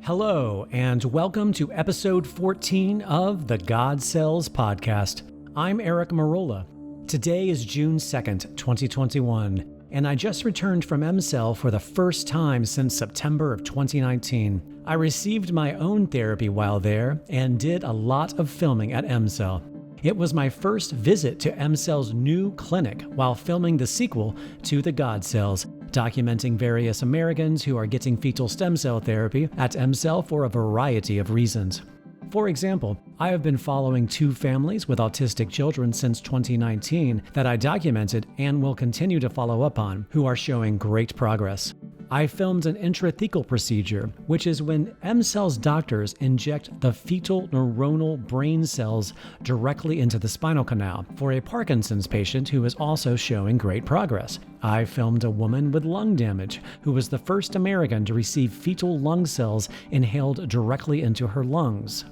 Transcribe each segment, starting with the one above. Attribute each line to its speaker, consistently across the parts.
Speaker 1: Hello, and welcome to episode 14 of the God Cells podcast. I'm Eric Merola. Today is June 2nd, 2021, and I just returned from EmCell for the first time since September of 2019. I received my own therapy while there and did a lot of filming at EmCell. It was my first visit to EmCell's new clinic while filming the sequel to the God Cells, documenting various Americans who are getting fetal stem cell therapy at EmCell for a variety of reasons. For example, I have been following two families with autistic children since 2019 that I documented and will continue to follow up on, who are showing great progress. I filmed an intrathecal procedure, which is when EmCell's doctors inject the fetal neuronal brain cells directly into the spinal canal for a Parkinson's patient who is also showing great progress. I filmed a woman with lung damage who was the first American to receive fetal lung cells inhaled directly into her lungs.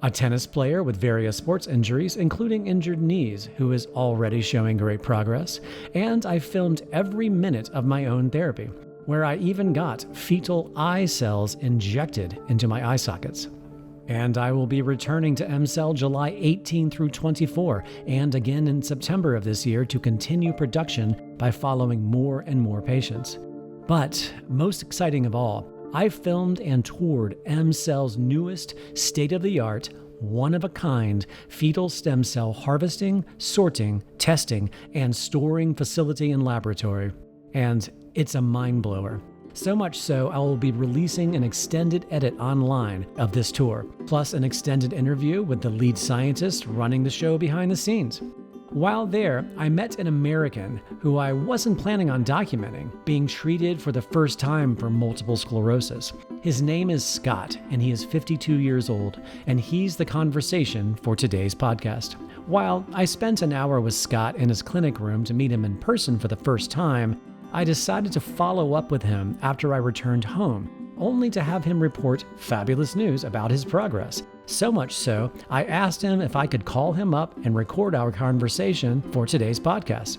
Speaker 1: A tennis player with various sports injuries, including injured knees, who is already showing great progress. And I filmed every minute of my own therapy, where I even got fetal eye cells injected into my eye sockets. And I will be returning to EmCell July 18 through 24, and again in September of this year to continue production by following more and more patients. But most exciting of all, I filmed and toured EmCell's newest state-of-the-art, one-of-a-kind fetal stem cell harvesting, sorting, testing, and storing facility and laboratory. And it's a mind blower. So much so, I will be releasing an extended edit online of this tour, plus an extended interview with the lead scientist running the show behind the scenes. While there, I met an American who I wasn't planning on documenting, being treated for the first time for multiple sclerosis. His name is Scott, and he is 52 years old, and he's the conversation for today's podcast. While I spent an hour with Scott in his clinic room to meet him in person for the first time, I decided to follow up with him after I returned home, only to have him report fabulous news about his progress. So much so, I asked him if I could call him up and record our conversation for today's podcast.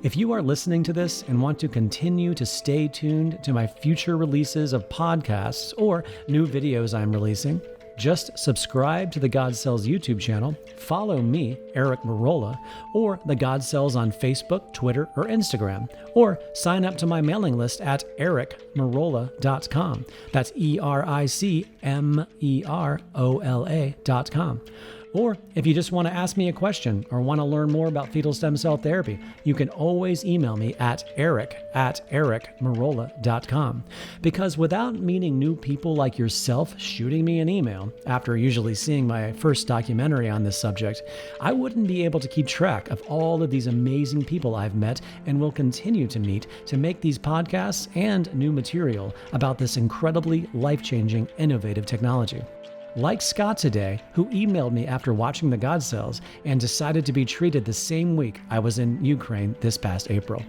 Speaker 1: If you are listening to this and want to continue to stay tuned to my future releases of podcasts or new videos I'm releasing, just subscribe to the God Cells YouTube channel, follow me, Eric Merola, or the God Cells on Facebook, Twitter, or Instagram, or sign up to my mailing list at ericmerola.com. That's EricMerola.com. Or if you just want to ask me a question or want to learn more about fetal stem cell therapy, you can always email me at eric@ericmerola.com. Because without meeting new people like yourself shooting me an email after usually seeing my first documentary on this subject, I wouldn't be able to keep track of all of these amazing people I've met and will continue to meet to make these podcasts and new material about this incredibly life-changing, innovative technology. Like Scott today, who emailed me after watching the God Cells and decided to be treated the same week I was in Ukraine this past April.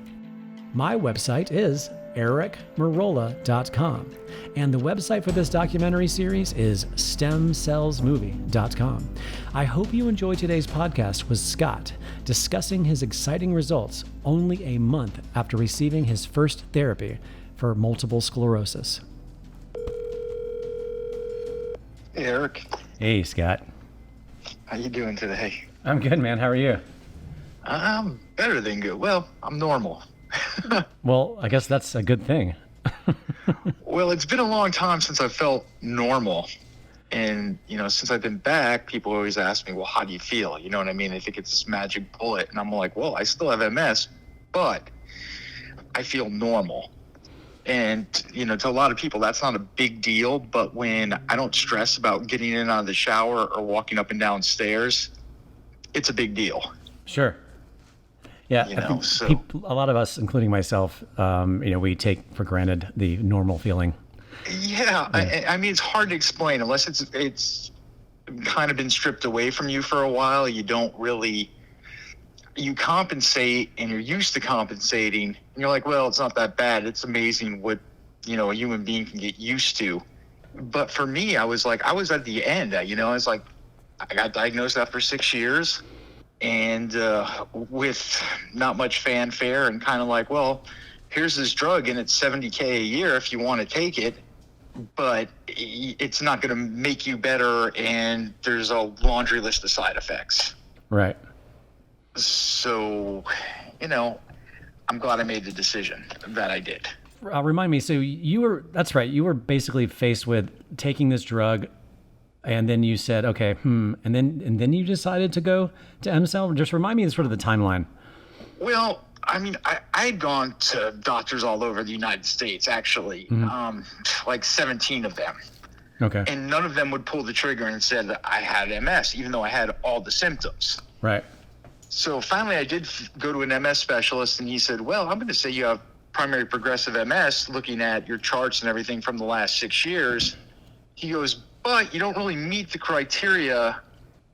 Speaker 1: My website is ericmerola.com, and the website for this documentary series is stemcellsmovie.com. I hope you enjoy today's podcast with Scott, discussing his exciting results only a month after receiving his first therapy for multiple sclerosis.
Speaker 2: Hey, Eric.
Speaker 1: Hey, Scott.
Speaker 2: How you doing today?
Speaker 1: I'm good, man. How are you?
Speaker 2: I'm better than good. Well, I'm normal.
Speaker 1: Well, I guess that's a good thing.
Speaker 2: Well, it's been a long time since I felt normal. And, since I've been back, people always ask me, well, how do you feel? You know what I mean? They think it's this magic bullet. And I'm like, well, I still have MS, but I feel normal. And, to a lot of people, that's not a big deal. But when I don't stress about getting in and out of the shower or walking up and down stairs, it's a big deal.
Speaker 1: Sure. Yeah. A lot of us, including myself, we take for granted the normal feeling.
Speaker 2: Yeah. I mean, it's hard to explain unless it's kind of been stripped away from you for a while. You don't really... You compensate and you're used to compensating and you're like, well, it's not that bad. It's amazing what, a human being can get used to. But for me, I was at the end, I was like, I got diagnosed after 6 years and with not much fanfare and kind of like, well, here's this drug and it's $70K a year if you want to take it. But it's not going to make you better, and there's a laundry list of side effects.
Speaker 1: Right.
Speaker 2: So, I'm glad I made the decision that I did.
Speaker 1: Remind me, so that's right, you were basically faced with taking this drug, and then you said, okay, and then you decided to go to EmCell. Just remind me sort of the timeline.
Speaker 2: Well, I mean, I had gone to doctors all over the United States, actually, like 17 of them.
Speaker 1: Okay.
Speaker 2: And none of them would pull the trigger and said that I had MS, even though I had all the symptoms.
Speaker 1: Right.
Speaker 2: So finally, I did go to an MS specialist, and he said, well, I'm going to say you have primary progressive MS, looking at your charts and everything from the last 6 years. He goes, but you don't really meet the criteria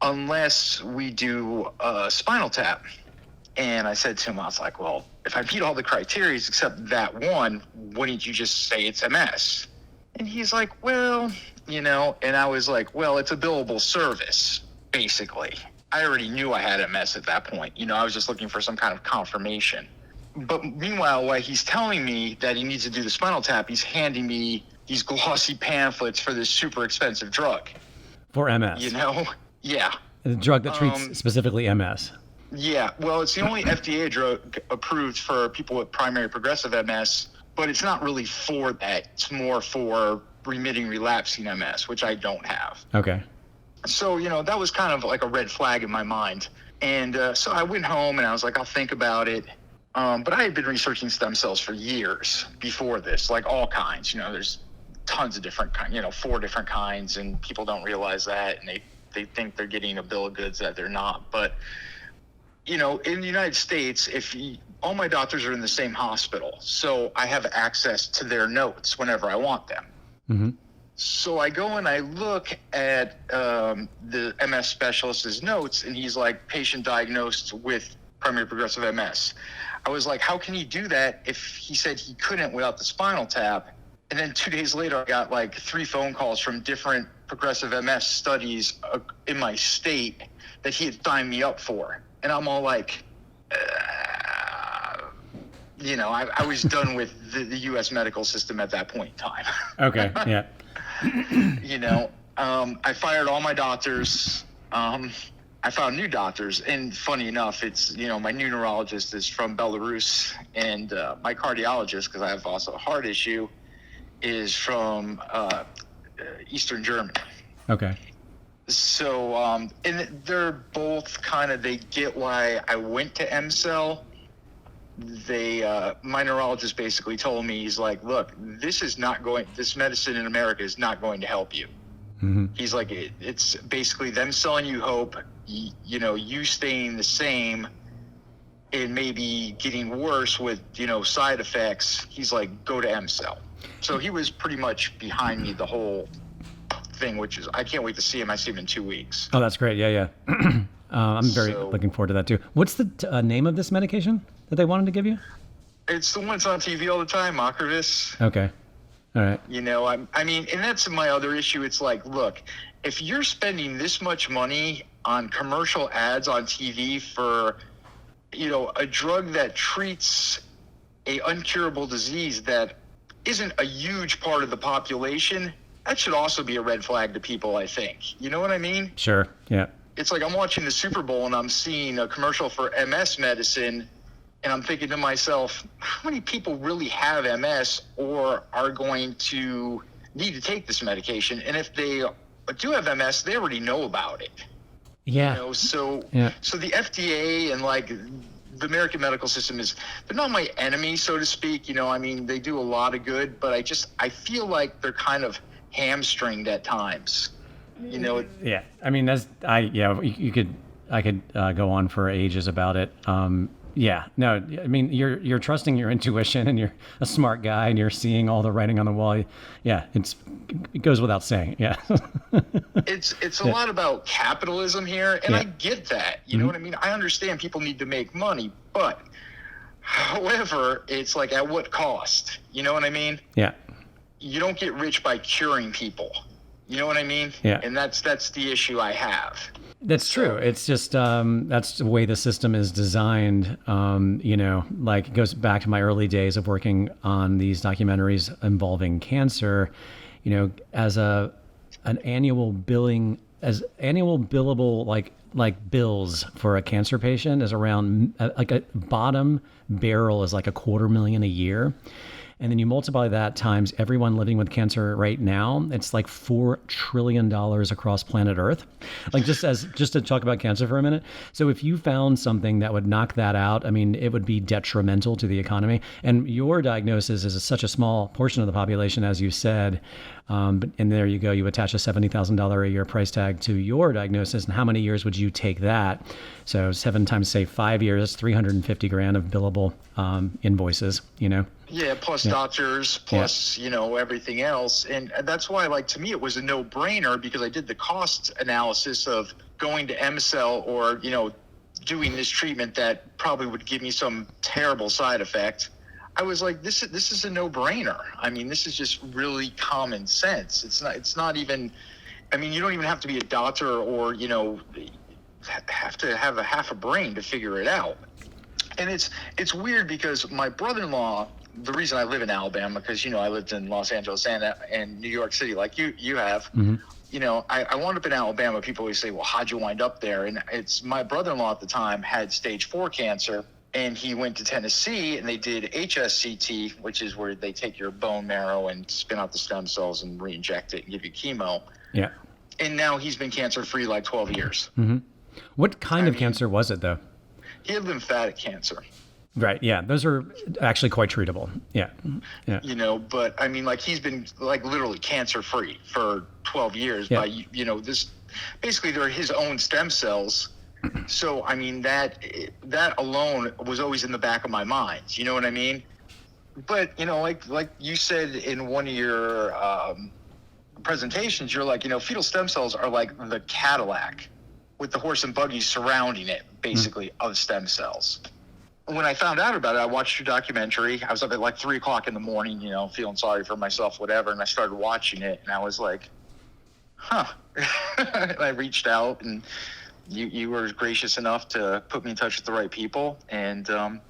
Speaker 2: unless we do a spinal tap. And I said to him, I was like, well, if I meet all the criteria except that one, wouldn't you just say it's MS? And he's like, well, and I was like, well, it's a billable service, basically. I already knew I had MS at that point. I was just looking for some kind of confirmation. But meanwhile, while he's telling me that he needs to do the spinal tap, he's handing me these glossy pamphlets for this super expensive drug.
Speaker 1: For MS?
Speaker 2: Yeah.
Speaker 1: The drug that treats specifically MS?
Speaker 2: Yeah. Well, it's the only FDA drug approved for people with primary progressive MS, but it's not really for that. It's more for remitting relapsing MS, which I don't have.
Speaker 1: Okay.
Speaker 2: So, that was kind of like a red flag in my mind. And so I went home and I was like, I'll think about it. But I had been researching stem cells for years before this, like all kinds. There's tons of different kinds, 4 different kinds, and people don't realize that, and they think they're getting a bill of goods that they're not. But, in the United States, all my doctors are in the same hospital, so I have access to their notes whenever I want them.
Speaker 1: Mm-hmm.
Speaker 2: So I go and I look at the MS specialist's notes, and he's like, patient diagnosed with primary progressive MS. I was like, how can he do that if he said he couldn't without the spinal tap? And then 2 days later, I got like 3 phone calls from different progressive MS studies in my state that he had signed me up for. And I'm all like, I was done with the U.S. medical system at that point in time.
Speaker 1: Okay, yeah.
Speaker 2: I fired all my doctors. I found new doctors, and funny enough, it's, my new neurologist is from Belarus, and my cardiologist, because I have also a heart issue, is from Eastern Germany.
Speaker 1: Okay.
Speaker 2: So, and they're both they get why I went to EmCell. My neurologist basically told me, he's like, look, this medicine in America is not going to help you. Mm-hmm. He's like, it's basically them selling you hope, you staying the same and maybe getting worse with, side effects. He's like, go to EmCell. So he was pretty much behind me the whole thing, which is, I can't wait to see him. I see him in 2 weeks.
Speaker 1: Oh, that's great. Yeah. I'm very looking forward to that too. What's the name of this medication that they wanted to give you?
Speaker 2: It's the one that's on TV all the time, Ocrevus.
Speaker 1: Okay. All right.
Speaker 2: I mean, and that's my other issue. It's like, look, if you're spending this much money on commercial ads on TV for, a drug that treats a uncurable disease that isn't a huge part of the population, that should also be a red flag to people, I think. You know what I mean?
Speaker 1: Sure. Yeah.
Speaker 2: It's like I'm watching the Super Bowl and I'm seeing a commercial for MS medicine, and I'm thinking to myself, how many people really have MS or are going to need to take this medication? And if they do have MS, they already know about it.
Speaker 1: Yeah.
Speaker 2: So the FDA and the American medical system they're not my enemy, so to speak. They do a lot of good, but I feel like they're kind of hamstringed at times.
Speaker 1: Yeah. I mean, I could go on for ages about it. Yeah, no, I mean, you're trusting your intuition, and you're a smart guy, and you're seeing all the writing on the wall. Yeah, it goes without saying. Yeah.
Speaker 2: It's a lot about capitalism here, and I get that. You know what I mean? I understand people need to make money, but however, it's like, at what cost? You know what I mean? Yeah. You don't get rich by curing people. You know what I mean? Yeah. And that's the issue I have.
Speaker 1: That's true. It's just that's the way the system is designed. It goes back to my early days of working on these documentaries involving cancer. as an annual billing, as annual billable, like bills for a cancer patient is around like a bottom barrel is like $250,000 a year. And then you multiply that times everyone living with cancer right now, it's like $4 trillion across planet Earth. Like just to talk about cancer for a minute. So if you found something that would knock that out, I mean, it would be detrimental to the economy. And your diagnosis is such a small portion of the population, as you said. And there you go. You attach a $70,000 a year price tag to your diagnosis. And how many years would you take that? So 7 times, say 5 years, $350,000 of billable invoices,
Speaker 2: Yeah, plus doctors, plus, everything else. And that's why, like, to me, it was a no-brainer because I did the cost analysis of going to EmCell or, doing this treatment that probably would give me some terrible side effect. I was like, this is a no-brainer. I mean, this is just really common sense. It's not even, I mean, you don't even have to be a doctor or, have to have half a brain to figure it out. And it's weird because my brother-in-law, the reason I live in Alabama, because, I lived in Los Angeles and New York City like you have, I wound up in Alabama. People always say, well, how'd you wind up there? And it's my brother-in-law at the time had stage 4 cancer, and he went to Tennessee and they did HSCT, which is where they take your bone marrow and spin out the stem cells and re-inject it and give you chemo.
Speaker 1: Yeah.
Speaker 2: And now he's been cancer-free like 12 years.
Speaker 1: Mm-hmm. What kind of cancer was it, though?
Speaker 2: He had lymphatic cancer.
Speaker 1: Right. Yeah. Those are actually quite treatable. Yeah. Yeah.
Speaker 2: But I mean, like, he's been like literally cancer free for 12 years by, this, basically they're his own stem cells. So, I mean, that alone was always in the back of my mind. You know what I mean? But, like you said in one of your presentations, you're like, fetal stem cells are like the Cadillac with the horse and buggy surrounding it, basically, of stem cells. When I found out about it, I watched your documentary. I was up at like 3:00 in the morning, feeling sorry for myself, whatever. And I started watching it and I was like, huh. And I reached out and you were gracious enough to put me in touch with the right people. And then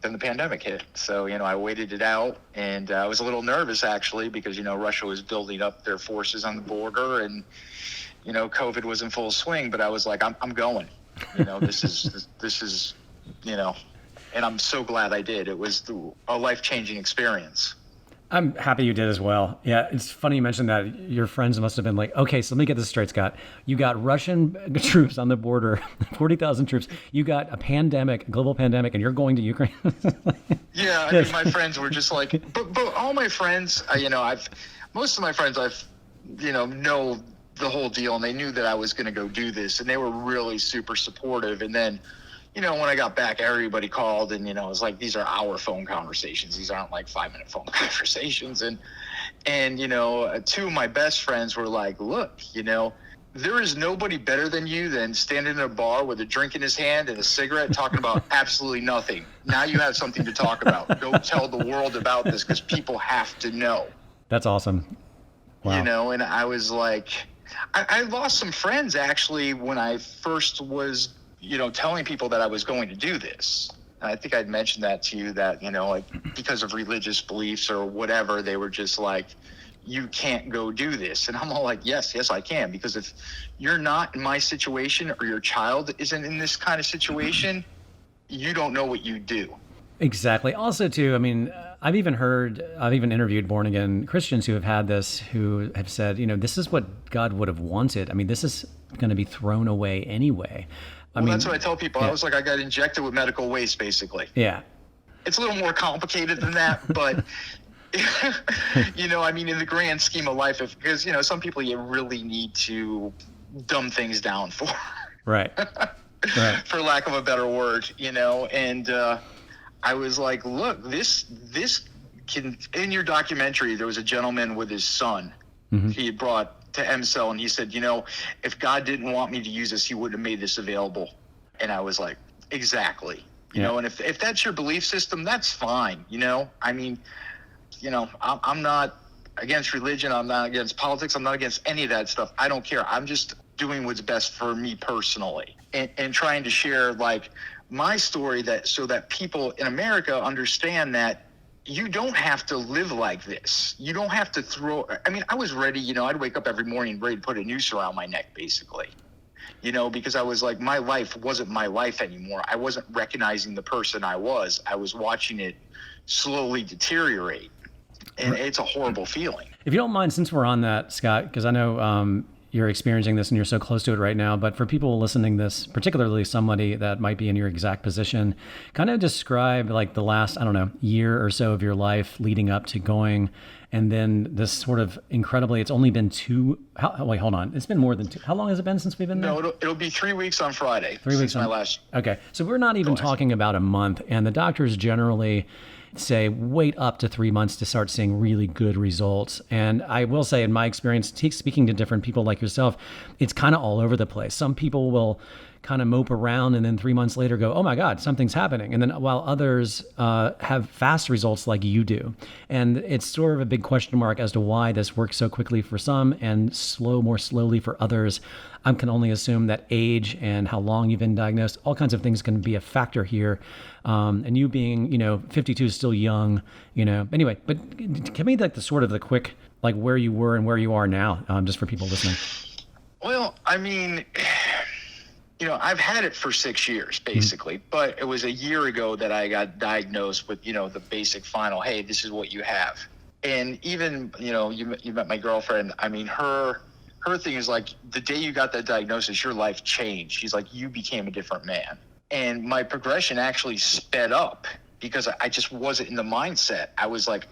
Speaker 2: the pandemic hit. So, I waited it out and I was a little nervous actually because, Russia was building up their forces on the border and, COVID was in full swing, but I was like, I'm going, this is, and I'm so glad I did. It was a life-changing experience.
Speaker 1: I'm happy you did as well. Yeah, it's funny you mentioned that. Your friends must have been like, okay, so let me get this straight, Scott. You got Russian troops on the border, 40,000 troops. You got a global pandemic, and you're going to Ukraine.
Speaker 2: Yeah, I mean, my friends were just like, but all my friends, most of my friends know the whole deal, and they knew that I was going to go do this, and they were really super supportive. And then, when I got back, everybody called and, it was like, these are our phone conversations. These aren't like 5-minute phone conversations. And 2 of my best friends were like, look, there is nobody better than you than standing in a bar with a drink in his hand and a cigarette talking about absolutely nothing. Now you have something to talk about. Go tell the world about this because people have to know.
Speaker 1: That's awesome. Wow.
Speaker 2: And I was like, I lost some friends actually when I first was telling people that I was going to do this. And I think I'd mentioned that to you that, like because of religious beliefs or whatever, they were just like, you can't go do this. And I'm all like, yes, I can. Because if you're not in my situation or your child isn't in this kind of situation, you don't know what you do.
Speaker 1: Exactly. Also, too, I mean, I've even interviewed born again Christians who have had this, who have said, this is what God would have wanted. I mean, this is going to be thrown away anyway.
Speaker 2: That's what I tell people. Yeah. I was like, I got injected with medical waste, basically.
Speaker 1: Yeah.
Speaker 2: It's a little more complicated than that, but, in the grand scheme of life, because, some people you really need to dumb things down for.
Speaker 1: Right. Right.
Speaker 2: For lack of a better word, and I was like, look, this can, in your documentary, there was a gentleman with his son. Mm-hmm. He had brought to EmCell, and he said, if God didn't want me to use this, he wouldn't have made this available. And I was like, exactly. And if that's your belief system, that's fine. I'm not against religion. I'm not against politics. I'm not against any of that stuff. I don't care. I'm just doing what's best for me personally and trying to share like my story so that people in America understand that you don't have to live like this. You don't have to I was ready, I'd wake up every morning ready to put a noose around my neck, basically, because I was like, my life wasn't my life anymore. I wasn't recognizing the person I was. I was watching it slowly deteriorate. And it's a horrible feeling.
Speaker 1: If you don't mind, since we're on that, Scott, because I know you're experiencing this and you're so close to it right now, but for people listening to this, particularly somebody that might be in your exact position, kind of describe like the last, I don't know, year or so of your life leading up to going, and then this sort of incredibly, it's only been wait, hold on. It's been more than how long has it been since we've been there?
Speaker 2: No, it'll be 3 weeks on Friday.
Speaker 1: 3 weeks
Speaker 2: my last.
Speaker 1: Okay. So we're not even talking about a month, and the doctors generally say wait up to 3 months to start seeing really good results. And I will say, in my experience, speaking to different people like yourself, it's kind of all over the place. Some people will kind of mope around and then 3 months later go, oh my God, something's happening. And then while others have fast results like you do. And it's sort of a big question mark as to why this works so quickly for some and more slowly for others. I can only assume that age and how long you've been diagnosed, all kinds of things can be a factor here. And you being, 52 is still young, Anyway, but give me like the quick, like where you were and where you are now, just for people listening.
Speaker 2: Well, I mean, I've had it for 6 years, basically, but it was a year ago that I got diagnosed with, the basic final, hey, this is what you have. And even, you met my girlfriend. I mean, her thing is like, the day you got that diagnosis, your life changed. She's like, you became a different man. And my progression actually sped up because I just wasn't in the mindset. I was like,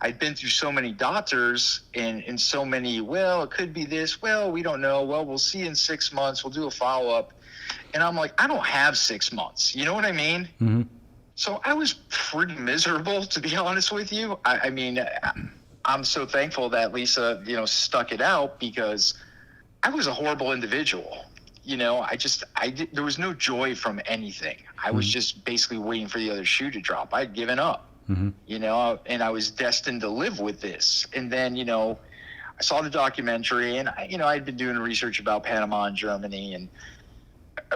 Speaker 2: I'd been through so many doctors and so many, well, it could be this. Well, we don't know. Well, we'll see in 6 months. We'll do a follow-up. And I'm like, I don't have 6 months. You know what I mean? Mm-hmm. So I was pretty miserable, to be honest with you. I mean, I'm so thankful that Lisa, stuck it out, because I was a horrible individual. There was no joy from anything. I was just basically waiting for the other shoe to drop. I'd given up, and I was destined to live with this. And then, I saw the documentary, and I'd been doing research about Panama and Germany,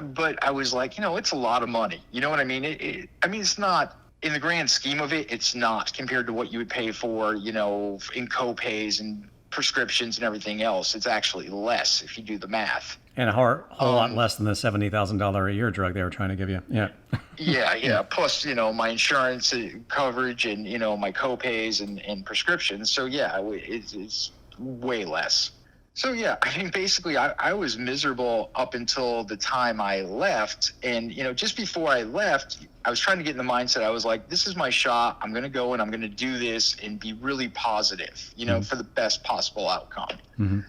Speaker 2: but I was like, it's a lot of money. You know what I mean? It's not, in the grand scheme of it, it's not compared to what you would pay for, in co-pays and prescriptions and everything else. It's actually less if you do the math.
Speaker 1: And a whole lot less than the $70,000 a year drug they were trying to give you. Yeah.
Speaker 2: Yeah. Plus, my insurance coverage and, my co-pays and prescriptions. So yeah, it's way less. So yeah, I mean, basically I was miserable up until the time I left. And, just before I left, I was trying to get in the mindset. I was like, this is my shot. I'm going to go and I'm going to do this and be really positive, for the best possible outcome. Mm-hmm.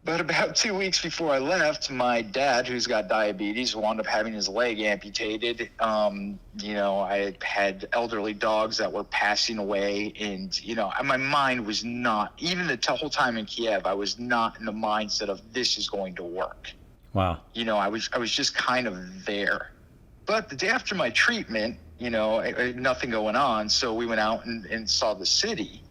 Speaker 2: But about 2 weeks before I left, my dad, who's got diabetes, wound up having his leg amputated. I had elderly dogs that were passing away, and, my mind was not, even the whole time in Kiev, I was not in the mindset of this is going to work.
Speaker 1: Wow.
Speaker 2: I was just kind of there. But the day after my treatment, I had nothing going on. So we went out and saw the city.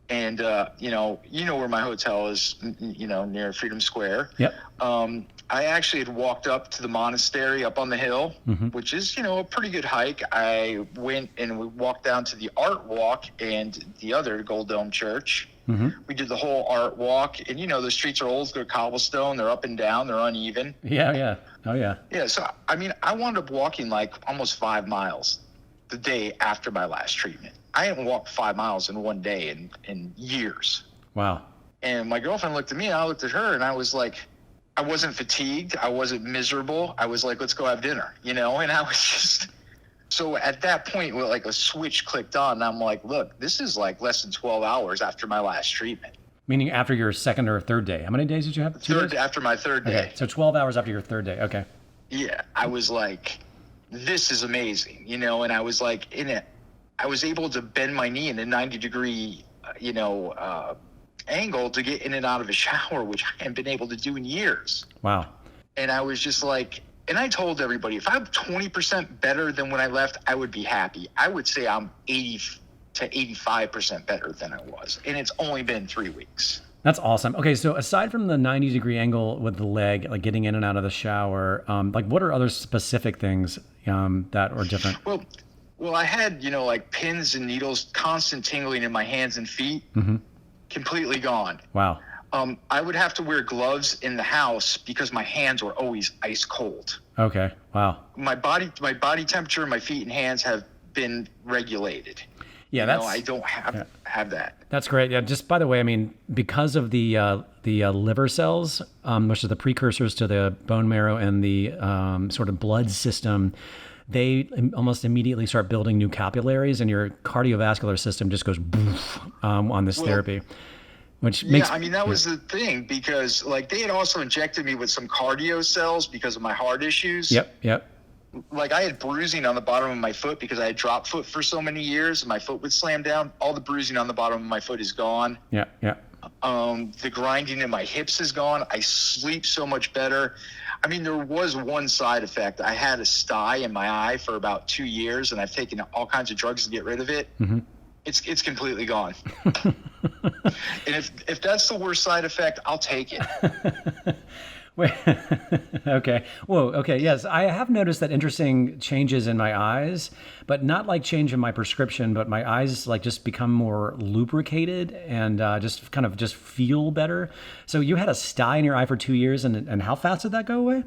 Speaker 2: And, where my hotel is, near Freedom Square. Yep. I actually had walked up to the monastery up on the hill, which is, a pretty good hike. I went and we walked down to the art walk and the other Gold Dome Church. Mm-hmm. We did the whole art walk, and, the streets are old, they're cobblestone, they're up and down, they're uneven.
Speaker 1: Yeah. Oh, yeah.
Speaker 2: Yeah. So, I mean, I wound up walking like almost 5 miles the day after my last treatment. I hadn't walked 5 miles in one day in years.
Speaker 1: Wow.
Speaker 2: And my girlfriend looked at me and I looked at her, and I was like, I wasn't fatigued. I wasn't miserable. I was like, let's go have dinner, and I was just, so at that point, like a switch clicked on, and I'm like, look, this is like less than 12 hours after my last treatment.
Speaker 1: Meaning after your second or third day. How many days did you have? 2 days?
Speaker 2: After my third day.
Speaker 1: Okay. So 12 hours after your third day. Okay.
Speaker 2: Yeah. I was like, this is amazing, and I was like, I was able to bend my knee in a 90-degree, angle to get in and out of a shower, which I hadn't been able to do in years.
Speaker 1: Wow.
Speaker 2: And I was just like, and I told everybody, if I'm 20% better than when I left, I would be happy. I would say I'm 80 to 85% better than I was. And it's only been 3 weeks.
Speaker 1: That's awesome. Okay, so aside from the 90-degree angle with the leg, like getting in and out of the shower, like what are other specific things that are different?
Speaker 2: Well, Well, I had, like pins and needles, constant tingling in my hands and feet, completely gone.
Speaker 1: Wow.
Speaker 2: I would have to wear gloves in the house because my hands were always ice cold.
Speaker 1: Okay. Wow.
Speaker 2: My body temperature, my feet and hands have been regulated.
Speaker 1: Yeah,
Speaker 2: I don't have that.
Speaker 1: That's great. Yeah. Just by the way, I mean, because of the liver cells, which are the precursors to the bone marrow and the sort of blood system, they almost immediately start building new capillaries, and your cardiovascular system just goes boof on this therapy. Which makes,
Speaker 2: that was the thing, because like they had also injected me with some cardio cells because of my heart issues.
Speaker 1: Yep.
Speaker 2: Like I had bruising on the bottom of my foot because I had drop foot for so many years and my foot would slam down. All the bruising on the bottom of my foot is gone.
Speaker 1: Yeah.
Speaker 2: The grinding in my hips is gone. I sleep so much better. I mean, there was one side effect. I had a sty in my eye for about 2 years, and I've taken all kinds of drugs to get rid of it. Mm-hmm. It's completely gone. And if that's the worst side effect, I'll take it.
Speaker 1: Wait, okay. Whoa. Okay. Yes. I have noticed that interesting changes in my eyes, but not like change in my prescription, but my eyes like just become more lubricated and just kind of just feel better. So you had a sty in your eye for 2 years, and how fast did that go away?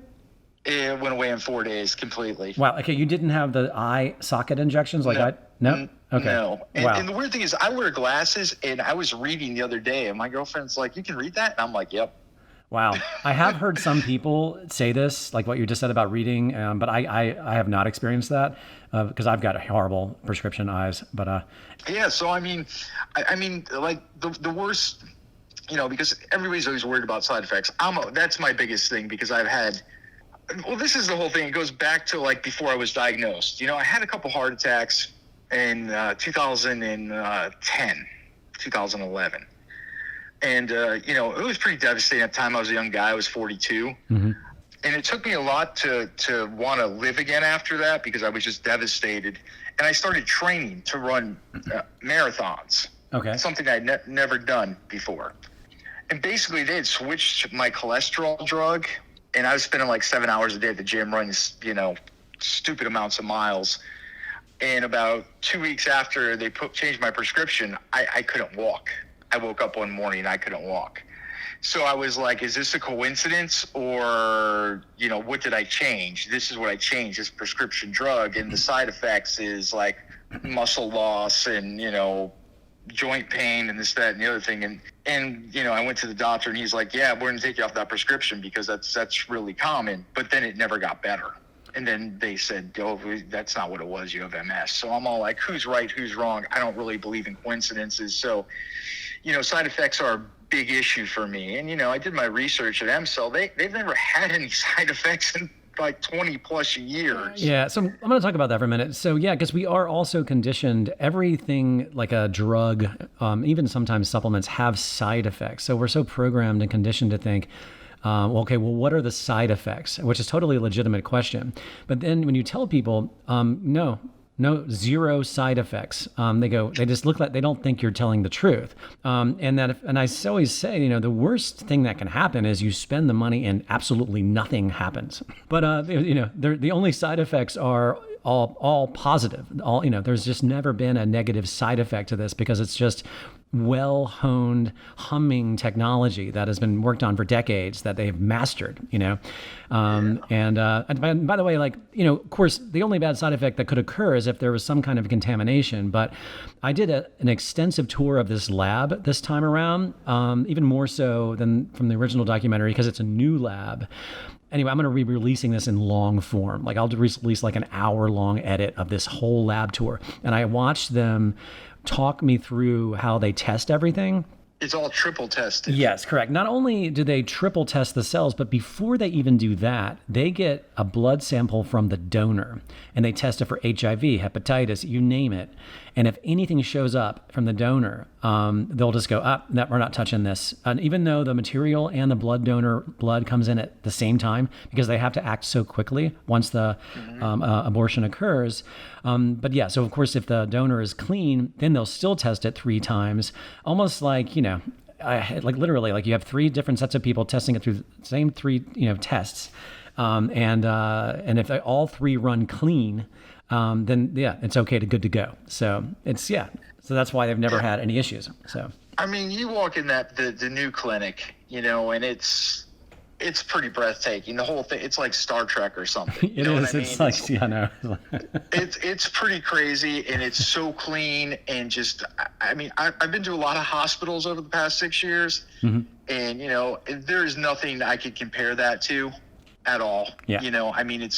Speaker 2: It went away in 4 days completely.
Speaker 1: Wow. Okay. You didn't have the eye socket injections like No. Okay.
Speaker 2: No.
Speaker 1: Wow.
Speaker 2: And the weird thing is I wear glasses, and I was reading the other day and my girlfriend's like, "You can read that?" And I'm like, "Yep."
Speaker 1: Wow. I have heard some people say this, like what you just said about reading, but I have not experienced that because I've got horrible prescription eyes. But
Speaker 2: yeah, so I mean, like the worst, because everybody's always worried about side effects. That's my biggest thing, because I've had. Well, this is the whole thing. It goes back to like before I was diagnosed. I had a couple heart attacks in 2010, 2011. And, it was pretty devastating at the time. I was a young guy. I was 42. Mm-hmm. And it took me a lot to want to live again after that, because I was just devastated. And I started training to run marathons. Okay. Something I'd never done before. And basically they had switched my cholesterol drug, and I was spending like 7 hours a day at the gym running, stupid amounts of miles. And about 2 weeks after they changed my prescription, I couldn't walk. I woke up one morning and I couldn't walk. So I was like, is this a coincidence, or, what did I change? This is what I changed, this prescription drug. And the side effects is like muscle loss and, joint pain and this, that, and the other thing. And I went to the doctor and he's like, yeah, we're going to take you off that prescription because that's really common. But then it never got better. And then they said, oh, that's not what it was. You have MS. So I'm all like, who's right? Who's wrong? I don't really believe in coincidences. So, side effects are a big issue for me. And, I did my research at EmCell. They've never had any side effects in like 20 plus years.
Speaker 1: Yeah. So I'm going to talk about that for a minute. So yeah, because we are also conditioned, everything like a drug, even sometimes supplements have side effects. So we're so programmed and conditioned to think, what are the side effects? Which is totally a legitimate question. But then when you tell people, no, zero side effects, they just look like they don't think you're telling the truth. And I always say, the worst thing that can happen is you spend the money and absolutely nothing happens. But, the only side effects are all positive. There's just never been a negative side effect to this, because it's just well-honed, humming technology that has been worked on for decades that they've mastered, And by the way, of course, the only bad side effect that could occur is if there was some kind of contamination. But I did an extensive tour of this lab this time around, even more so than from the original documentary, because it's a new lab. Anyway, I'm going to be releasing this in long form. Like I'll release like an hour-long edit of this whole lab tour. And I watched them talk me through how they test everything.
Speaker 2: It's all triple tested.
Speaker 1: Yes, correct. Not only do they triple test the cells, but before they even do that, they get a blood sample from the donor and they test it for HIV, hepatitis, you name it. And if anything shows up from the donor, they'll just go, we're not touching this. And even though the material and the blood donor blood comes in at the same time, because they have to act so quickly once the abortion occurs. But yeah, so of course, if the donor is clean, then they'll still test it 3 times, almost like, literally, like you have 3 different sets of people testing it through the same 3, tests. And if they all 3 run clean, then yeah, it's okay to good to go. So so that's why they've never had any issues. So
Speaker 2: I mean, you walk in the new clinic, and it's pretty breathtaking. The whole thing, it's like Star Trek or something.
Speaker 1: It is. It's like, yeah, no.
Speaker 2: It's pretty crazy, and it's so clean, and just, I mean, I've been to a lot of hospitals over the past 6 years, and there is nothing I could compare that to at all.
Speaker 1: Yeah.
Speaker 2: I mean,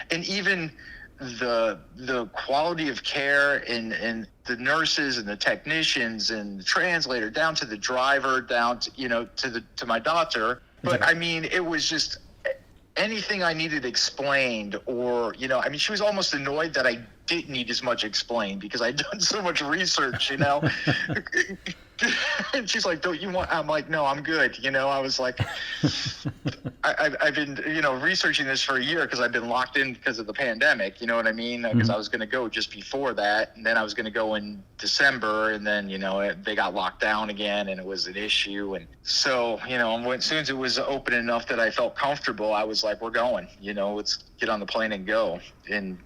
Speaker 2: and even the quality of care and the nurses and the technicians and the translator down to the driver, down to, to my doctor. But I mean, it was just anything I needed explained, or, I mean, she was almost annoyed that I didn't need as much explained because I'd done so much research, And she's like, don't you want, I'm like, no, I'm good. I was like, I've been, researching this for a year because I've been locked in because of the pandemic, you know what I mean? Because I was going to go just before that. And then I was going to go in December, and then, they got locked down again, and it was an issue. And so, as soon as it was open enough that I felt comfortable, I was like, we're going, let's get on the plane and go. And,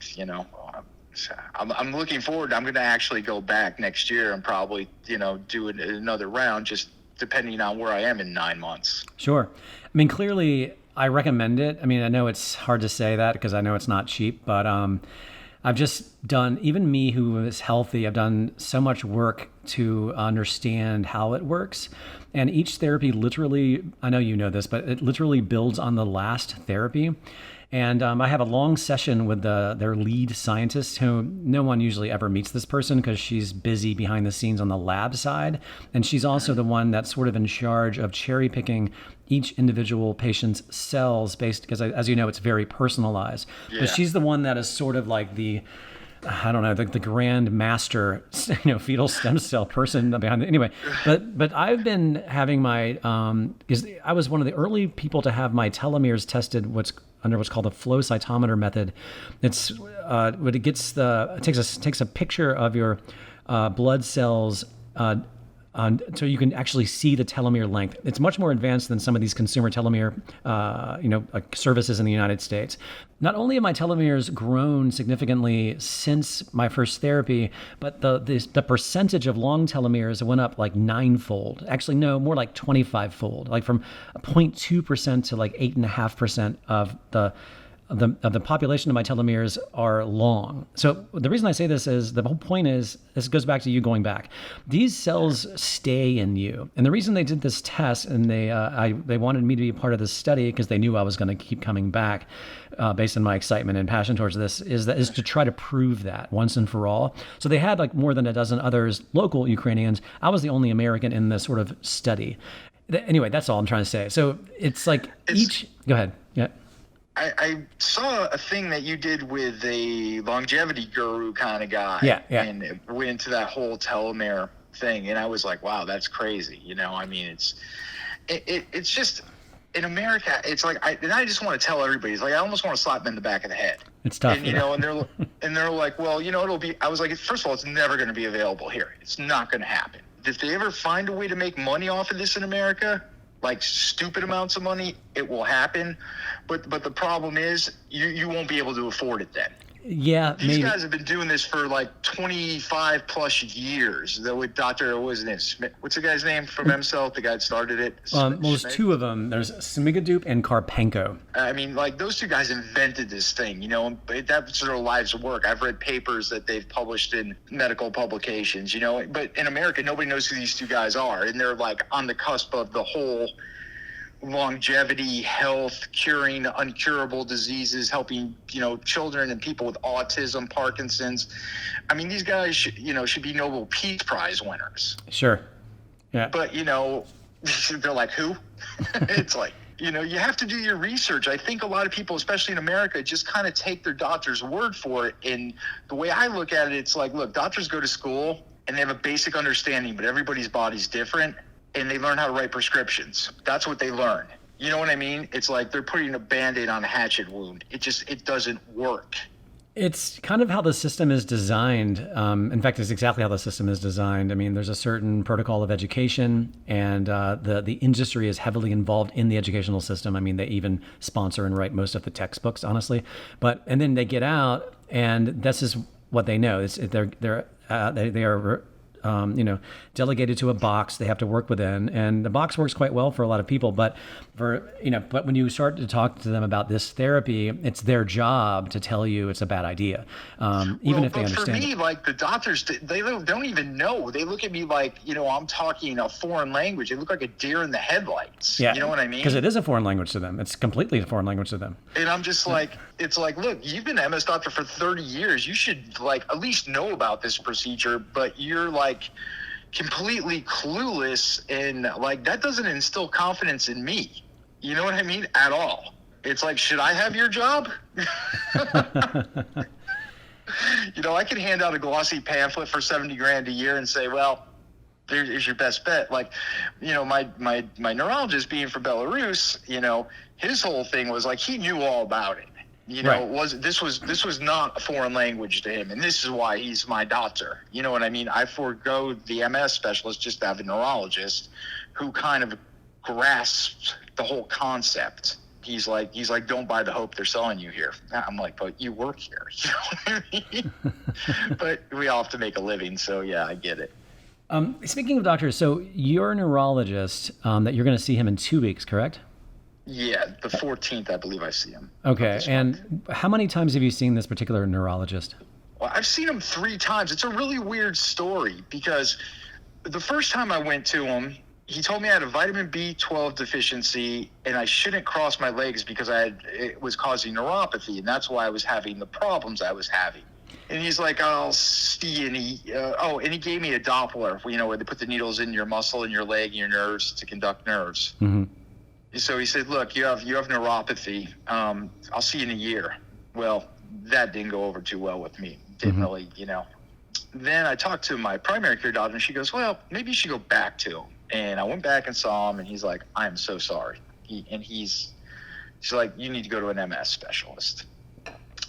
Speaker 2: I'm looking forward. I'm going to actually go back next year and probably, do another round, just depending on where I am in 9 months.
Speaker 1: Sure. I mean, clearly I recommend it. I mean, I know it's hard to say that because I know it's not cheap, but I've just done, even me who is healthy, I've done so much work to understand how it works. And each therapy literally, I know you know this, but it literally builds on the last therapy. And I have a long session with their lead scientist, who no one usually ever meets this person because she's busy behind the scenes on the lab side. And she's also the one that's sort of in charge of cherry picking each individual patient's cells based, because as you know, it's very personalized. Yeah. But she's the one that is sort of like the grand master, fetal stem cell person behind it. Anyway, but I've been having my, because I was one of the early people to have my telomeres tested, what's called the flow cytometer method. It's what it gets it takes a picture of your blood cells so you can actually see the telomere length. It's much more advanced than some of these consumer telomere like services in the United States. Not only have my telomeres grown significantly since my first therapy, but the percentage of long telomeres went up like 9-fold. Actually, no, more like 25-fold, like from 0.2% to like 8.5% of the population of my telomeres are long. So the reason I say this is, the whole point is, this goes back to you going back. These cells stay in you. And the reason they did this test, and they wanted me to be a part of this study because they knew I was going to keep coming back based on my excitement and passion towards this, is to try to prove that once and for all. So they had like more than a dozen others, local Ukrainians. I was the only American in this sort of study. Anyway, that's all I'm trying to say. So it's like go ahead. Yeah.
Speaker 2: I saw a thing that you did with a longevity guru kind of guy.
Speaker 1: Yeah.
Speaker 2: And it went into that whole telomere thing. And I was like, wow, that's crazy. I mean, it's just, in America, it's like, I just want to tell everybody, it's like, I almost want to slap them in the back of the head.
Speaker 1: It's tough.
Speaker 2: And, and they're like, well, it'll be, I was like, first of all, it's never going to be available here. It's not going to happen. If they ever find a way to make money off of this in America, like stupid amounts of money, it will happen. But the problem is you won't be able to afford it then.
Speaker 1: Yeah,
Speaker 2: these guys have been doing this for like 25 plus years. With Dr. What's the guy's name from EmCell? The guy that started it.
Speaker 1: Well, there's two of them. There's Smigadoop and Karpenko.
Speaker 2: I mean, like those two guys invented this thing. That's their lives' work. I've read papers that they've published in medical publications. But in America, nobody knows who these two guys are, and they're like on the cusp of the whole longevity, health, curing uncurable diseases, helping children and people with autism, Parkinson's. I mean, these guys should be Nobel Peace Prize winners.
Speaker 1: Sure. Yeah.
Speaker 2: But they're like, who? It's like, you have to do your research. I think a lot of people, especially in America, just kind of take their doctor's word for it. And the way I look at it, it's like, look, doctors go to school and they have a basic understanding, but everybody's body's different. And they learn how to write prescriptions. That's what they learn. You know what I mean? It's like they're putting a Band-Aid on a hatchet wound. It doesn't work.
Speaker 1: It's kind of how the system is designed. In fact, it's exactly how the system is designed. I mean, there's a certain protocol of education, and the industry is heavily involved in the educational system. I mean, they even sponsor and write most of the textbooks, honestly. And then they get out, and this is what they know. They are delegated to a box they have to work within, and the box works quite well for a lot of people. But but when you start to talk to them about this therapy, it's their job to tell you it's a bad idea, even if they understand.
Speaker 2: For me, like the doctors, they don't even know. They look at me like, I'm talking a foreign language. They look like a deer in the headlights.
Speaker 1: Yeah,
Speaker 2: you know what I mean?
Speaker 1: Because it is a foreign language to them. It's completely a foreign language to them.
Speaker 2: And I'm just like, it's like, look, you've been an MS doctor for 30 years. You should like at least know about this procedure, but you're like completely clueless, and like that doesn't instill confidence in me. You know what I mean? At all. It's like, should I have your job? I could hand out a glossy pamphlet for $70,000 a year and say, well, there's your best bet. Like, my neurologist being from Belarus, his whole thing was like, he knew all about it. Right. This was not a foreign language to him, and this is why he's my doctor. You know what I mean? I forego the MS specialist just to have a neurologist who kind of grasps the whole concept. He's like, don't buy the hope they're selling you here. I'm like, but you work here. You know what I mean? But we all have to make a living, so yeah, I get it.
Speaker 1: Speaking of doctors, so you're a neurologist that you're going to see him in 2 weeks, correct?
Speaker 2: Yeah, the 14th, I believe I see him.
Speaker 1: Okay, and how many times have you seen this particular neurologist?
Speaker 2: Well, I've seen him 3 times. It's a really weird story because the first time I went to him, he told me I had a vitamin B12 deficiency and I shouldn't cross my legs because it was causing neuropathy, and that's why I was having the problems I was having. And he's like, I'll see, and he gave me a Doppler, where they put the needles in your muscle and your leg and your nerves to conduct nerves. Mm-hmm. So he said, look, you have neuropathy. I'll see you in a year. Well, that didn't go over too well with me. Didn't really, Then I talked to my primary care doctor, and she goes, well, maybe you should go back to him. And I went back and saw him, and he's like, I am so sorry. She's like, you need to go to an MS specialist.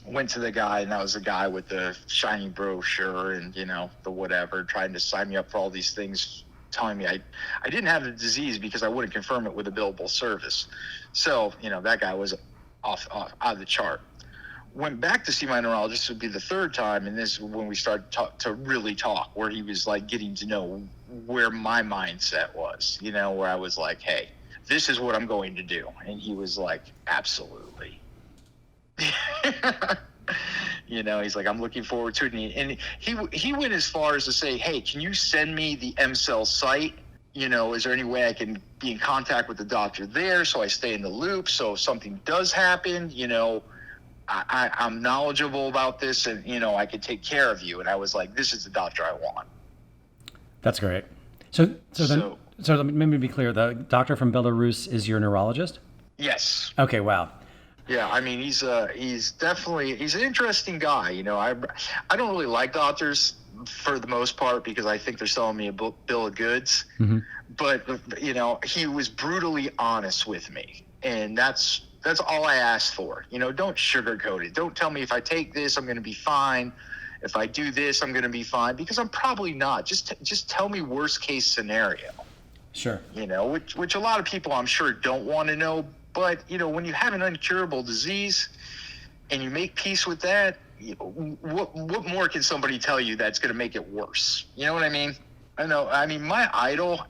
Speaker 2: Went to the guy, and that was the guy with the shiny brochure and, the whatever, trying to sign me up for all these things, telling me I didn't have the disease because I wouldn't confirm it with a billable service. So, that guy was off out of the chart. Went back to see my neurologist. This would be the 3rd time, and this is when we started to really talk, where he was like getting to know where my mindset was, where I was like, hey, this is what I'm going to do. And he was like, absolutely. He's like, I'm looking forward to it. And he went as far as to say, hey, can you send me the EmCell site? Is there any way I can be in contact with the doctor there so I stay in the loop? So if something does happen, I'm knowledgeable about this, and, I can take care of you. And I was like, this is the doctor I want.
Speaker 1: That's great. So let me be clear. The doctor from Belarus is your neurologist?
Speaker 2: Yes.
Speaker 1: Okay. Wow.
Speaker 2: Yeah, I mean, he's definitely an interesting guy. I don't really like doctors for the most part because I think they're selling me a bill of goods. Mm-hmm. But he was brutally honest with me, and that's all I asked for. Don't sugarcoat it. Don't tell me if I take this, I'm going to be fine. If I do this, I'm going to be fine, because I'm probably not. Just tell me worst case scenario.
Speaker 1: Sure.
Speaker 2: Which a lot of people, I'm sure, don't want to know. But, when you have an incurable disease and you make peace with that, what more can somebody tell you that's going to make it worse? You know what I mean? I know. I mean, my idol,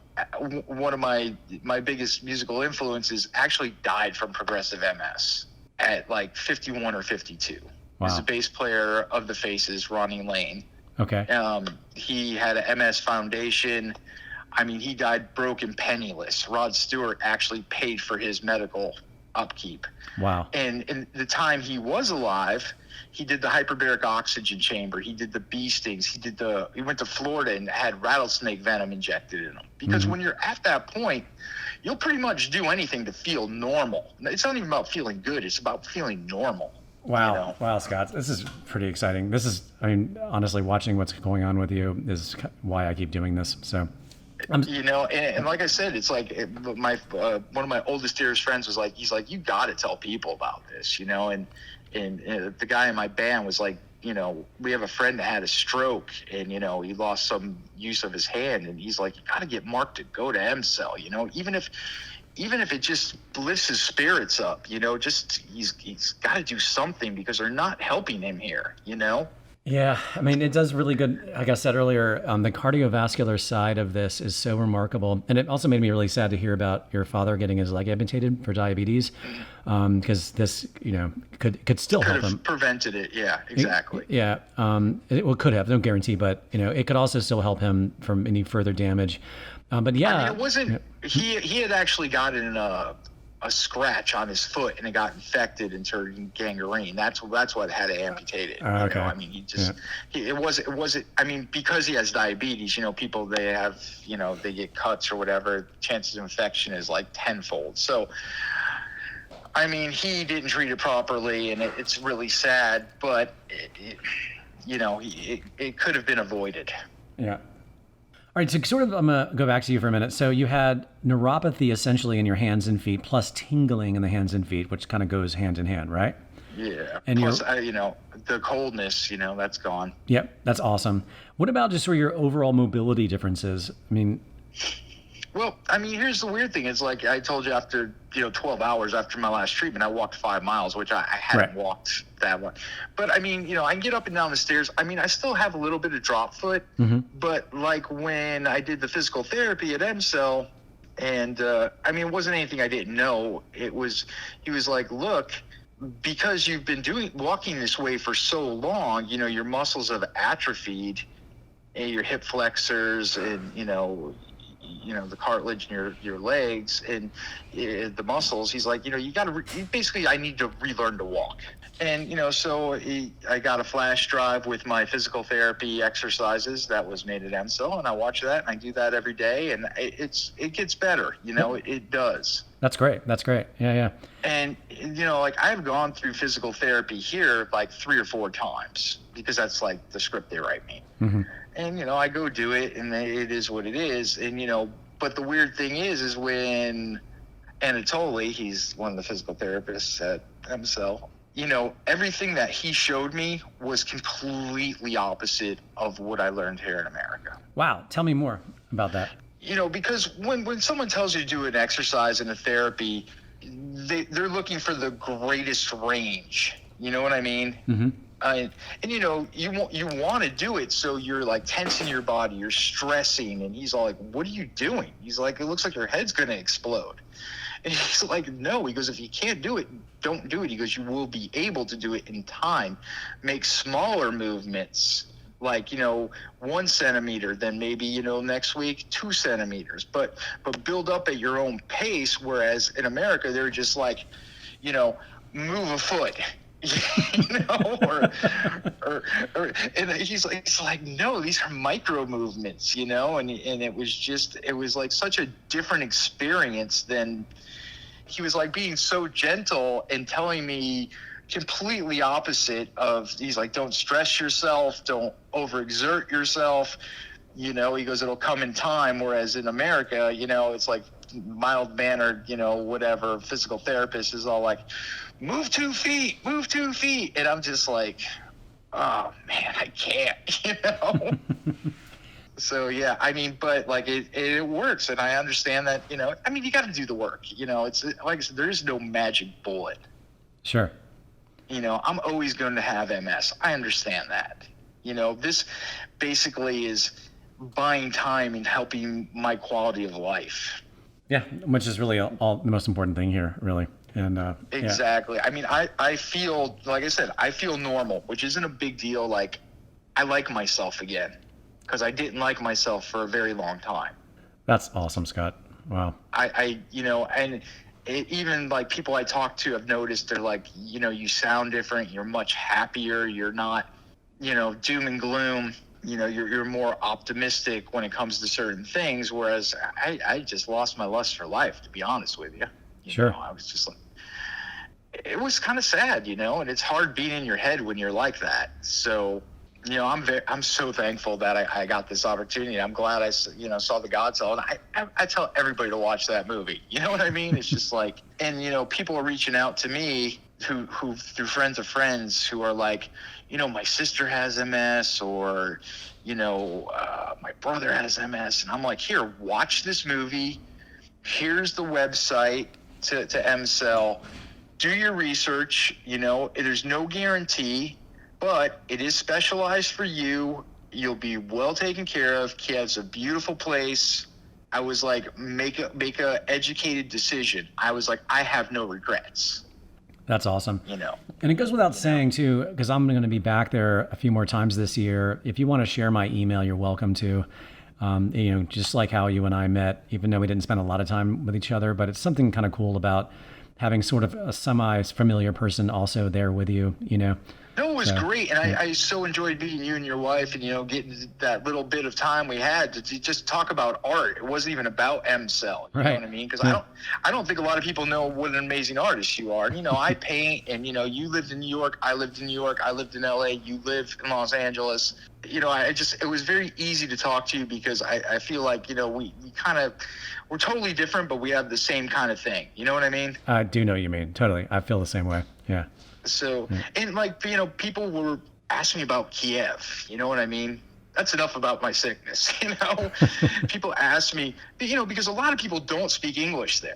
Speaker 2: one of my biggest musical influences, actually died from progressive MS at like 51 or 52. Wow. He's a bass player of the Faces, Ronnie Lane.
Speaker 1: Okay.
Speaker 2: He had an MS foundation. I mean, he died broke and penniless. Rod Stewart actually paid for his medical upkeep. Wow. And in the time he was alive, he did the hyperbaric oxygen chamber. He did the bee stings. He went to Florida and had rattlesnake venom injected in him. Because when you're at that point, you'll pretty much do anything to feel normal. It's not even about feeling good. It's about feeling normal.
Speaker 1: Wow. Wow, Scott. This is pretty exciting. Honestly, watching what's going on with you is why I keep doing this. So,
Speaker 2: and like I said, it's like one of my oldest, dearest friends was like, he's like, you got to tell people about this, and And the guy in my band was like, we have a friend that had a stroke, and he lost some use of his hand, and he's like, you got to get Mark to go to EmCell, even if it just lifts his spirits up, just he's got to do something because they're not helping him here,
Speaker 1: Yeah, I mean, it does really good. Like I said earlier, the cardiovascular side of this is so remarkable. And it also made me really sad to hear about your father getting his leg amputated for diabetes, because this, could still help him.
Speaker 2: Prevented it. Yeah, exactly.
Speaker 1: It could have, no guarantee, but, it could also still help him from any further damage. But yeah.
Speaker 2: I mean, it wasn't, he had actually gotten a scratch on his foot, and it got infected and turned gangrene. That's what had it amputated.
Speaker 1: Okay.
Speaker 2: I mean, it wasn't. I mean, because he has diabetes, people, they have, they get cuts or whatever. Chances of infection is like tenfold. So, I mean, he didn't treat it properly, and it's really sad. But it could have been avoided.
Speaker 1: Yeah. All right, so sort of, I'm going to go back to you for a minute. So you had neuropathy essentially in your hands and feet, plus tingling in the hands and feet, which kind of goes hand in hand, right?
Speaker 2: Yeah. And plus, the coldness, that's gone.
Speaker 1: Yep, that's awesome. What about just sort of your overall mobility differences? I mean...
Speaker 2: Well, I mean, here's the weird thing. It's like I told you, after 12 hours after my last treatment, I walked 5 miles, which I hadn't walked that much. But I mean, I can get up and down the stairs. I mean, I still have a little bit of drop foot, but like when I did the physical therapy at EmCell, and I mean, it wasn't anything I didn't know. He was like, look, because you've been walking this way for so long, your muscles have atrophied, and your hip flexors, and the cartilage in your legs and the muscles. He's like, basically I need to relearn to walk. And, so I got a flash drive with my physical therapy exercises that was made at EmCell, and I watch that, and I do that every day, and it gets better, it does.
Speaker 1: That's great. Yeah.
Speaker 2: And, like I've gone through physical therapy here like 3 or 4 times, because that's like the script they write me. And, I go do it, and it is what it is. And, but the weird thing is when Anatoly, he's one of the physical therapists at EmCell, everything that he showed me was completely opposite of what I learned here in America.
Speaker 1: Wow. Tell me more about that.
Speaker 2: Because when someone tells you to do an exercise and a therapy, they're looking for the greatest range. You know what I mean? And you want to do it, so you're like tensing your body, you're stressing, and he's all like, what are you doing? He's like, it looks like your head's going to explode. And he's like, no. He goes, if you can't do it, don't do it. He goes, you will be able to do it in time. Make smaller movements, like 1 centimeter, then maybe next week 2 centimeters, but build up at your own pace. Whereas in America, they're just like, move a foot. or and he's like, no, these are micro movements, and it was like such a different experience than, he was like being so gentle and telling me completely opposite of, he's like, don't stress yourself, don't overexert yourself, he goes, it'll come in time. Whereas in America, it's like mild mannered, whatever physical therapist is all like, move 2 feet. And I'm just like, oh man, I can't, So yeah, I mean, but like it works. And I understand that, I mean, you got to do the work, it's like I said, there is no magic bullet.
Speaker 1: Sure.
Speaker 2: I'm always going to have MS. I understand that, this basically is buying time and helping my quality of life.
Speaker 1: Yeah. Which is really all the most important thing here, really. And
Speaker 2: exactly. I mean, I feel, like I said, I feel normal, which isn't a big deal. Like, I like myself again, because I didn't like myself for a very long time.
Speaker 1: That's awesome, Scott. Wow.
Speaker 2: And even like people I talk to have noticed, they're like, you sound different. You're much happier. You're not, doom and gloom. You're more optimistic when it comes to certain things. Whereas I just lost my lust for life, to be honest with you.
Speaker 1: Sure.
Speaker 2: I was just like, it was kind of sad, and it's hard being in your head when you're like that. So, I'm so thankful that I got this opportunity. I'm glad I saw the Godzilla, and I tell everybody to watch that movie. You know what I mean? It's just like, and people are reaching out to me who through friends of friends who are like, my sister has MS, or, my brother has MS. And I'm like, here, watch this movie. Here's the website to EmCell. Do your research. There's no guarantee, but it is specialized for you. You'll be well taken care of. Kiev's a beautiful place. I was like, make a educated decision. I was like, I have no regrets.
Speaker 1: That's awesome. And it goes without saying too, because I'm going to be back there a few more times this year. If you want to share my email, you're welcome to. Just like how you and I met, even though we didn't spend a lot of time with each other, but it's something kind of cool about having sort of a semi-familiar person also there with you,
Speaker 2: No, it was great, and I so enjoyed meeting you and your wife, and getting that little bit of time we had to just talk about art. It wasn't even about EmCell, you know what I mean? Because I don't think a lot of people know what an amazing artist you are. I paint, and you lived in New York, I lived in New York, I lived in LA, you live in Los Angeles. It was very easy to talk to you because I feel like we're totally different, but we have the same kind of thing. You know what I mean?
Speaker 1: I do know what you mean. Totally, I feel the same way. Yeah.
Speaker 2: So, and people were asking me about Kiev, you know what I mean? That's enough about my sickness, People ask me, because a lot of people don't speak English there.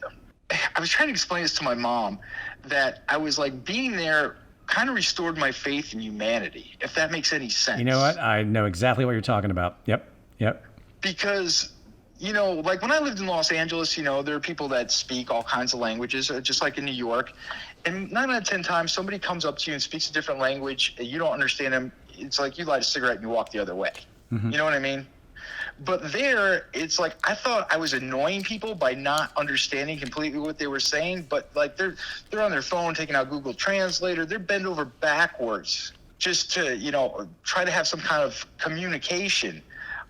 Speaker 2: I was trying to explain this to my mom, that I was like, being there kind of restored my faith in humanity, if that makes any sense.
Speaker 1: You know what? I know exactly what you're talking about. Yep.
Speaker 2: Because like when I lived in Los Angeles, there are people that speak all kinds of languages, just like in New York. And 9 out of 10 times, somebody comes up to you and speaks a different language, and you don't understand them. It's like you light a cigarette and you walk the other way. Mm-hmm. You know what I mean? But there, it's like I thought I was annoying people by not understanding completely what they were saying. But like they're on their phone taking out Google Translator. They're bent over backwards just to try to have some kind of communication.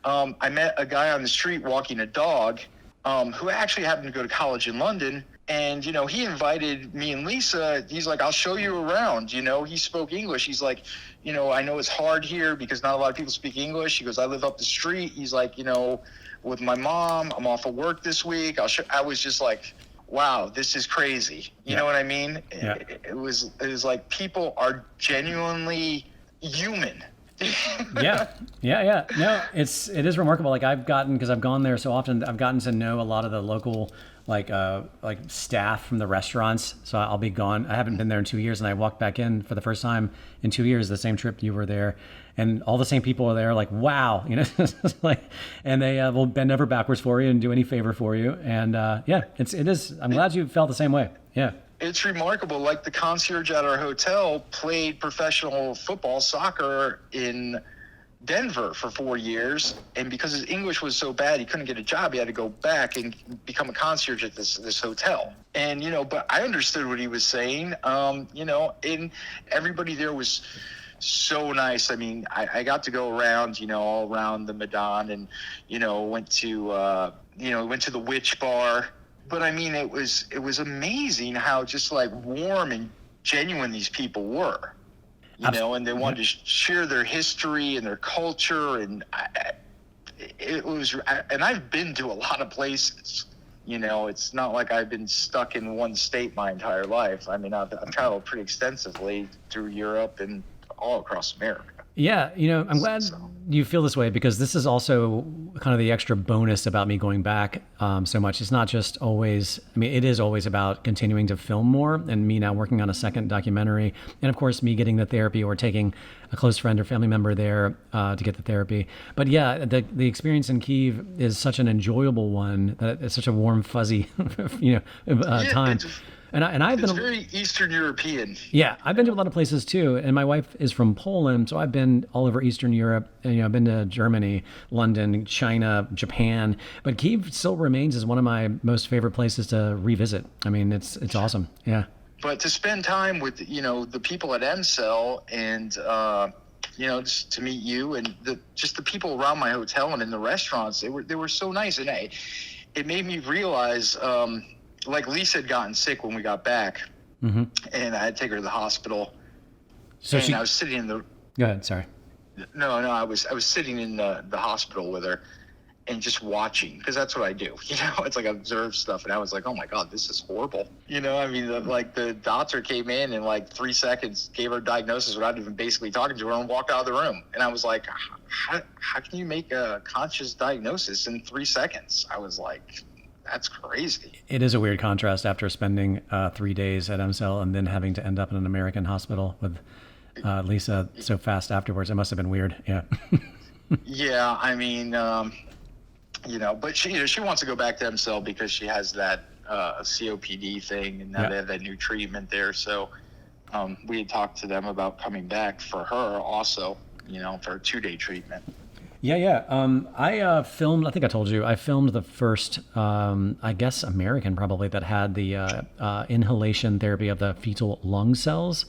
Speaker 2: I met a guy on the street walking a dog who actually happened to go to college in London. And, he invited me and Lisa. He's like, I'll show you around. He spoke English. He's like, I know it's hard here because not a lot of people speak English. He goes, I live up the street. He's like, with my mom, I'm off of work this week. I was just like, wow, this is crazy. You know what I mean?
Speaker 1: Yeah.
Speaker 2: It was like people are genuinely human.
Speaker 1: Yeah. No, it is remarkable. Like because I've gone there so often, I've gotten to know a lot of the local like staff from the restaurants. So I'll be gone. I haven't been there in 2 years, and I walked back in for the first time in 2 years, the same trip you were there, and all the same people are there. Like, wow, like, and they will bend over backwards for you and do any favor for you. And it is. I'm glad you felt the same way. Yeah.
Speaker 2: It's remarkable. Like the concierge at our hotel played professional football, soccer in Denver for 4 years, and because his English was so bad, he couldn't get a job. He had to go back and become a concierge at this hotel. And but I understood what he was saying. And everybody there was so nice. I mean, I got to go around, all around the Medan, and went to the Witch Bar. But I mean, it was amazing how just like warm and genuine these people were. And they wanted to share their history and their culture, and and I've been to a lot of places. It's not like I've been stuck in one state my entire life. I mean, I've traveled pretty extensively through Europe and all across America.
Speaker 1: Yeah, I'm glad you feel this way, because this is also kind of the extra bonus about me going back so much. It's not just always, it is always about continuing to film more, and me now working on a second documentary, and of course me getting the therapy or taking a close friend or family member there to get the therapy. But yeah, the experience in Kyiv is such an enjoyable one, that it's such a warm, fuzzy, time. And I've been
Speaker 2: very Eastern European.
Speaker 1: Yeah, I've been to a lot of places too, and my wife is from Poland, so I've been all over Eastern Europe. And, I've been to Germany, London, China, Japan, but Kyiv still remains as one of my most favorite places to revisit. I mean, it's awesome. Yeah.
Speaker 2: But to spend time with the people at EmCell, and just to meet you and the people around my hotel and in the restaurants, they were so nice, and it made me realize. Like Lisa had gotten sick when we got back, mm-hmm. and I had to take her to the hospital. So I was sitting in the.
Speaker 1: Go ahead. Sorry.
Speaker 2: No. I was sitting in the hospital with her, and just watching, because that's what I do. It's like observe stuff. And I was like, oh my God, this is horrible. I mean, the doctor came in and like 3 seconds gave her a diagnosis without even basically talking to her and walked out of the room. And I was like, how can you make a conscious diagnosis in 3 seconds? I was like, that's crazy.
Speaker 1: It is a weird contrast after spending 3 days at EmCell and then having to end up in an American hospital with Lisa so fast afterwards. It must have been weird. Yeah.
Speaker 2: Yeah. I mean, but she wants to go back to EmCell because she has that COPD thing, and now they have that new treatment there. So we had talked to them about coming back for her also, for a 2-day treatment.
Speaker 1: Yeah. I filmed, I think I told you, I filmed the first, I guess, American probably that had the inhalation therapy of the fetal lung cells.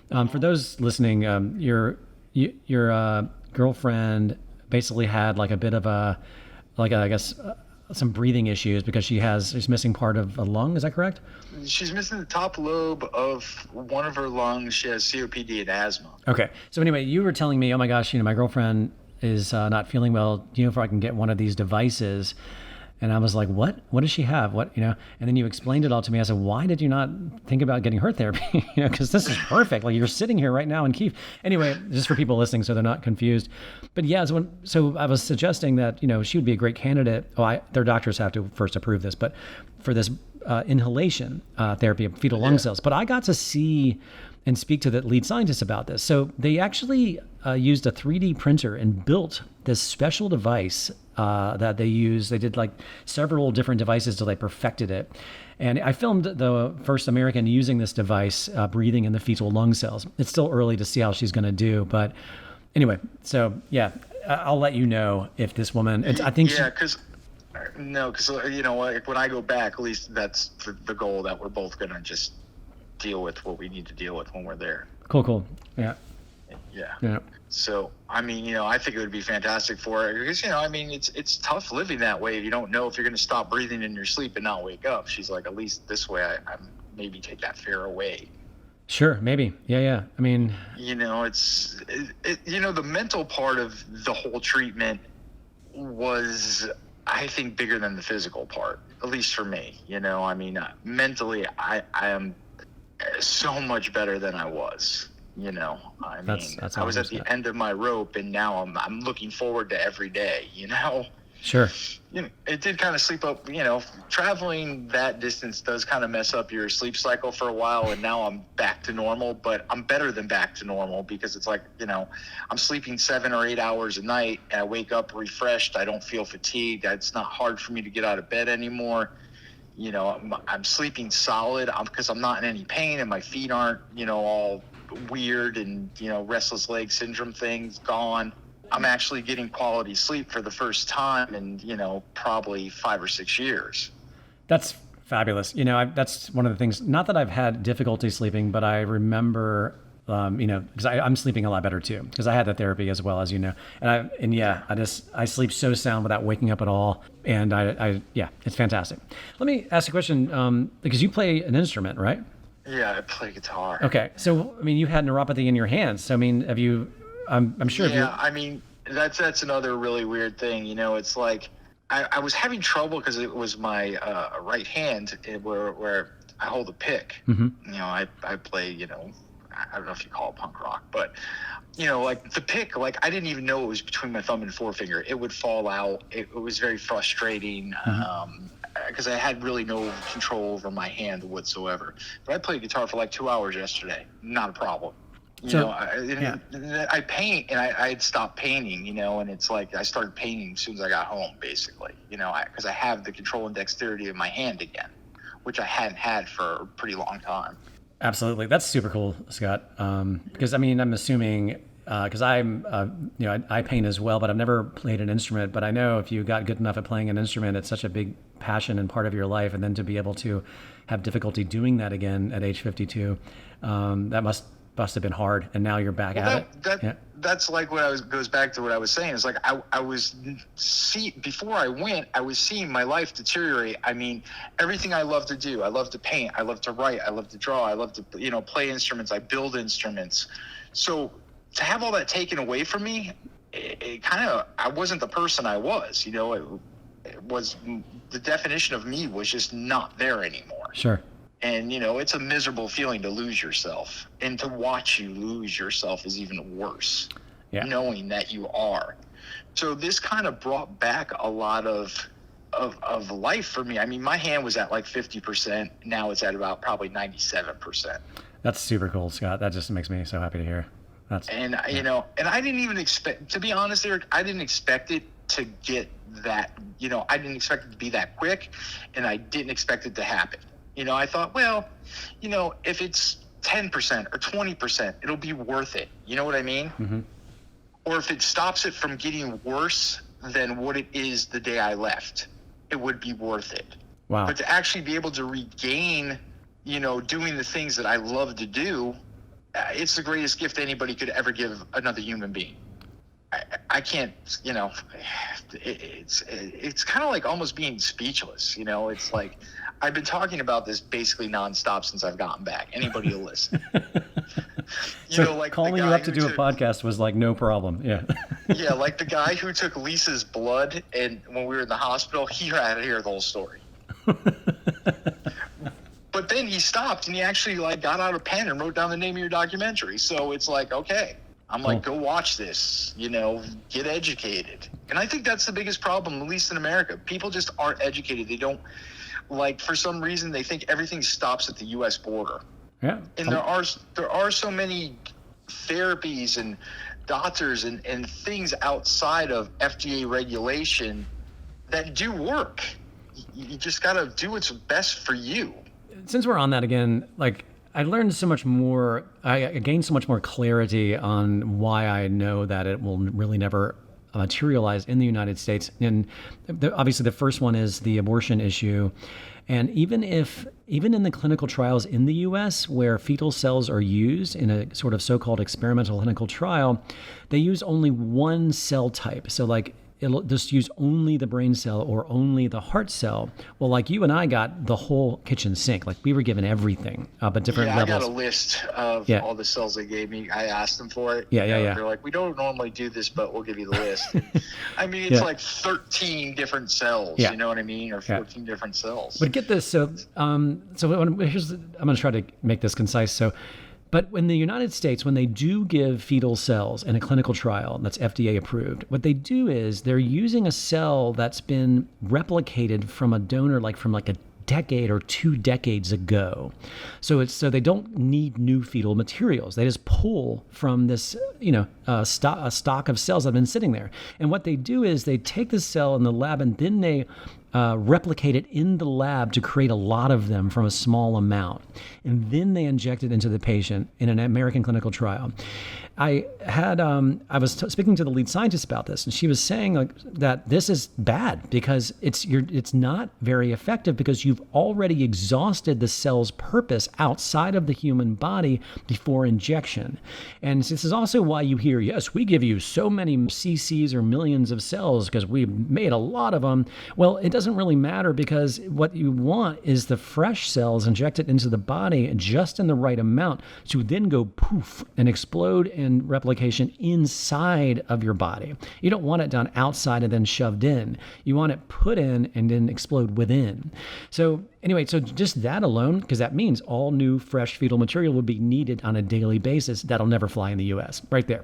Speaker 1: For those listening, your girlfriend basically had like a bit of I guess, some breathing issues because she's missing part of a lung. Is that correct?
Speaker 2: She's missing the top lobe of one of her lungs. She has COPD and asthma.
Speaker 1: Okay. So anyway, you were telling me, oh my gosh, my girlfriend is not feeling well. Do you know if I can get one of these devices? And I was like, what? What does she have? What, And then you explained it all to me. I said, why did you not think about getting her therapy? Because this is perfect. Like, you're sitting here right now in Kiev. Anyway, just for people listening so they're not confused. But yeah, so I was suggesting that, she would be a great candidate. Their doctors have to first approve this, but for this inhalation therapy of fetal lung cells. But I got to see and speak to the lead scientist about this. So they actually used a 3D printer and built this special device that they use. They did like several different devices till they perfected it. And I filmed the first American using this device, breathing in the fetal lung cells. It's still early to see how she's going to do. But anyway, so yeah, I'll let you know if this woman, I think.
Speaker 2: Yeah, because when I go back, at least that's the goal, that we're both going to just deal with what we need to deal with when we're there.
Speaker 1: Cool. Yeah.
Speaker 2: So, I mean, I think it would be fantastic for her because, it's tough living that way. You don't know if you're going to stop breathing in your sleep and not wake up. She's like, at least this way, I maybe take that fear away.
Speaker 1: Sure, maybe. Yeah. I mean,
Speaker 2: it's the mental part of the whole treatment was, I think, bigger than the physical part, at least for me. I mean, mentally, I am so much better than I was.
Speaker 1: That's
Speaker 2: I was at the end of my rope, and now I'm looking forward to every day.
Speaker 1: Sure.
Speaker 2: It did kind of sleep up. Traveling that distance does kind of mess up your sleep cycle for a while, and now I'm back to normal. But I'm better than back to normal because it's like I'm sleeping 7 or 8 hours a night, and I wake up refreshed. I don't feel fatigued. It's not hard for me to get out of bed anymore. I'm sleeping solid because I'm not in any pain, and my feet aren't all weird and restless leg syndrome things gone. I'm actually getting quality sleep for the first time in probably 5 or 6 years.
Speaker 1: That's fabulous. That's one of the things, not that I've had difficulty sleeping, but I remember because I'm sleeping a lot better too, because I had the therapy as well, as you know. I sleep so sound without waking up at all. And it's fantastic. Let me ask a question, because you play an instrument, right?
Speaker 2: Yeah, I play guitar.
Speaker 1: Okay. So, I mean, you had neuropathy in your hands. So, I mean, have you, I'm sure.
Speaker 2: Yeah, I mean, that's another really weird thing. It's like, I was having trouble because it was my right hand where I hold a pick.
Speaker 1: Mm-hmm.
Speaker 2: I play, I don't know if you call it punk rock, but like the pick, like I didn't even know it was between my thumb and forefinger. It would fall out. It was very frustrating because I had really no control over my hand whatsoever. But I played guitar for like 2 hours yesterday. Not a problem. I paint, and I had stopped painting, and it's like I started painting as soon as I got home, basically, because I have the control and dexterity of my hand again, which I hadn't had for a pretty long time.
Speaker 1: Absolutely. That's super cool, Scott. Because I mean, I'm assuming, because I'm, I paint as well, but I've never played an instrument. But I know if you got good enough at playing an instrument, it's such a big passion and part of your life. And then to be able to have difficulty doing that again at age 52, that must have been hard. And now you're back at it.
Speaker 2: That's like goes back to what I was saying. It's like I was before I went, I was seeing my life deteriorate. I mean, everything I love to do. I love to paint. I love to write. I love to draw. I love to play instruments. I build instruments. So to have all that taken away from me, it kind of, I wasn't the person I was, it was, the definition of me was just not there anymore.
Speaker 1: Sure.
Speaker 2: And, it's a miserable feeling to lose yourself, and to watch you lose yourself is even worse, knowing that you are. So this kind of brought back a lot of life for me. I mean, my hand was at like 50%. Now it's at about probably 97%.
Speaker 1: That's super cool, Scott. That just makes me so happy to hear.
Speaker 2: And I didn't even expect, to be honest, Eric, I didn't expect it to get that, I didn't expect it to be that quick, and I didn't expect it to happen. I thought, well, if it's 10% or 20%, it'll be worth it. You know what I mean?
Speaker 1: Mm-hmm.
Speaker 2: Or if it stops it from getting worse than what it is the day I left, it would be worth it.
Speaker 1: Wow.
Speaker 2: But to actually be able to regain, doing the things that I love to do, it's the greatest gift anybody could ever give another human being. I can't, it's kind of like almost being speechless. It's like, I've been talking about this basically nonstop since I've gotten back. Anybody will listen.
Speaker 1: So calling you up to do a podcast was like no problem. Yeah.
Speaker 2: Yeah, like the guy who took Lisa's blood, and when we were in the hospital, he had to hear the whole story. But then he stopped, and he actually got out a pen and wrote down the name of your documentary. So it's like, okay, I'm like, go watch this, get educated. And I think that's the biggest problem, at least in America. People just aren't educated. They don't, for some reason, they think everything stops at the U.S. border.
Speaker 1: Yeah.
Speaker 2: And there are so many therapies and doctors and things outside of FDA regulation that do work. You just got to do what's best for you.
Speaker 1: Since we're on that again, I learned so much more, I gained so much more clarity on why I know that it will really never materialize in the United States. And obviously the first one is the abortion issue. And even in the clinical trials in the US where fetal cells are used in a sort of so-called experimental clinical trial, they use only one cell type. So it'll just use only the brain cell or only the heart cell. Well, you and I got the whole kitchen sink. We were given everything, but different levels.
Speaker 2: I got a list of all the cells they gave me. I asked them for it.
Speaker 1: Yeah.
Speaker 2: They're like, we don't normally do this, but we'll give you the list. I mean, it's 13 different cells, you know what I mean? Or 14 different cells.
Speaker 1: But get this. So I'm going to try to make this concise. But in the United States, when they do give fetal cells in a clinical trial that's FDA approved, what they do is they're using a cell that's been replicated from a donor, from a decade or 2 decades ago. So they don't need new fetal materials. They just pull from this, a stock of cells that have been sitting there. And what they do is they take the cell in the lab, and then they replicate it in the lab to create a lot of them from a small amount. And then they inject it into the patient in an American clinical trial. I was speaking to the lead scientist about this, and she was saying that this is bad because it's not very effective because you've already exhausted the cell's purpose outside of the human body before injection. And this is also why you hear, yes, we give you so many cc's or millions of cells because we made a lot of them. Well, it doesn't really matter because what you want is the fresh cells injected into the body just in the right amount to then go poof and explode in replication inside of your body. You don't want it done outside and then shoved in. You want it put in and then explode within. So anyway, so just that alone, because that means all new fresh fetal material would be needed on a daily basis. That'll never fly in the U.S. right there.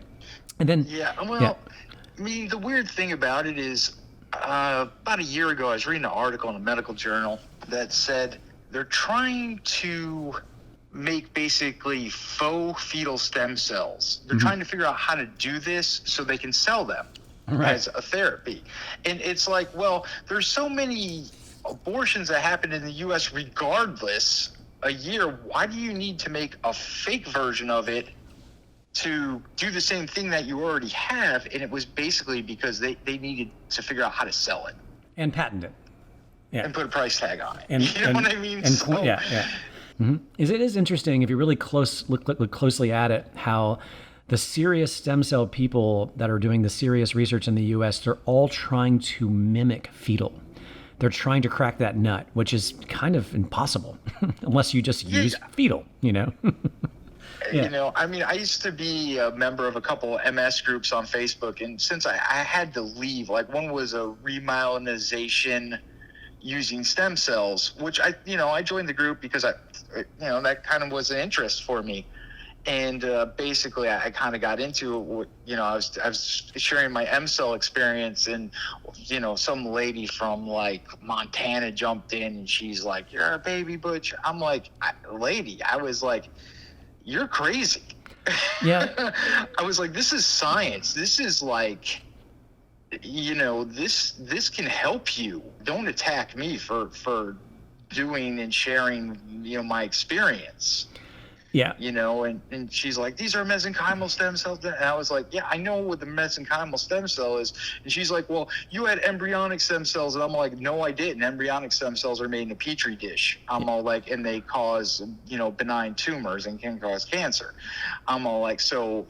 Speaker 1: And then
Speaker 2: I mean, the weird thing about it is about a year ago, I was reading an article in a medical journal that said they're trying to make basically faux fetal stem cells. They're trying to figure out how to do this so they can sell them as a therapy. And it's like, well, there's so many abortions that happen in the U.S. regardless a year. Why do you need to make a fake version of it to do the same thing that you already have? And it was basically because they needed to figure out how to sell it.
Speaker 1: And patent it. Yeah.
Speaker 2: And put a price tag on it.
Speaker 1: And,
Speaker 2: you know what I mean?
Speaker 1: Mm-hmm. It is interesting if you really look closely at it, how the serious stem cell people that are doing the serious research in the U.S., they're all trying to mimic fetal. They're trying to crack that nut, which is kind of impossible unless you just use fetal, Yeah.
Speaker 2: You know, I mean, I used to be a member of a couple of MS groups on Facebook, and since I had to leave, like one was a remyelinization using stem cells, which I joined the group because that kind of was an interest for me. And basically, I kind of got into it. I was sharing my EmCell experience, and some lady from like Montana jumped in, and she's like, "You're a baby butch." I'm like, "Lady," I was like, "You're crazy."
Speaker 1: Yeah.
Speaker 2: I was like, "This is science. This is like, this can help you. Don't attack me for doing and sharing, my experience."
Speaker 1: Yeah.
Speaker 2: And she's like, "These are mesenchymal stem cells." And I was like, "Yeah, I know what the mesenchymal stem cell is." And she's like, "Well, you had embryonic stem cells." And I'm like, "No, I didn't. Embryonic stem cells are made in a petri dish." I'm all like, "And they cause, benign tumors and can cause cancer." I'm all like, "So,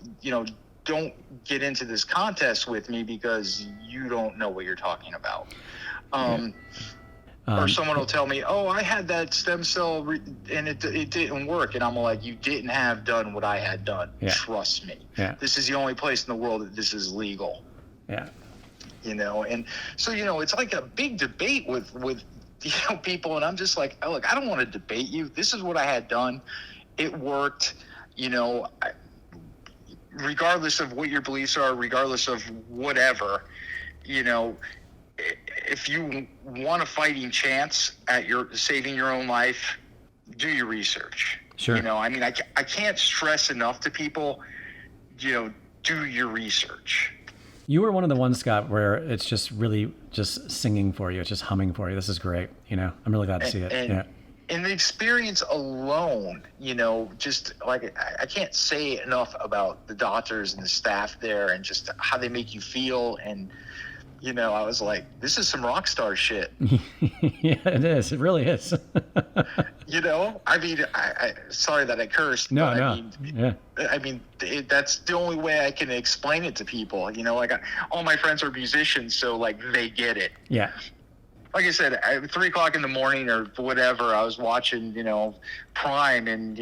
Speaker 2: don't get into this contest with me because you don't know what you're talking about." Or someone will tell me, "Oh, I had that stem cell and it didn't work." And I'm like, "You didn't have done what I had done.
Speaker 1: Yeah.
Speaker 2: Trust me.
Speaker 1: Yeah.
Speaker 2: This is the only place in the world that this is legal."
Speaker 1: Yeah.
Speaker 2: And so, it's like a big debate with people. And I'm just like, "Oh, look, I don't want to debate you. This is what I had done. It worked, regardless of what your beliefs are, regardless of whatever, if you want a fighting chance at saving your own life, do your research."
Speaker 1: Sure.
Speaker 2: I can't stress enough to people, do your research.
Speaker 1: You were one of the ones, Scott, where it's just really just singing for you. It's just humming for you. This is great. I'm really glad to see it. Yeah.
Speaker 2: And the experience alone, just like I can't say enough about the doctors and the staff there and just how they make you feel. And I was like, this is some rock star shit.
Speaker 1: Yeah, it is. It really is.
Speaker 2: I sorry that I cursed.
Speaker 1: No,
Speaker 2: but
Speaker 1: no.
Speaker 2: That's the only way I can explain it to people. All my friends are musicians, so like they get it.
Speaker 1: Yeah.
Speaker 2: Like I said, at 3:00 in the morning or whatever, I was watching, Prime and,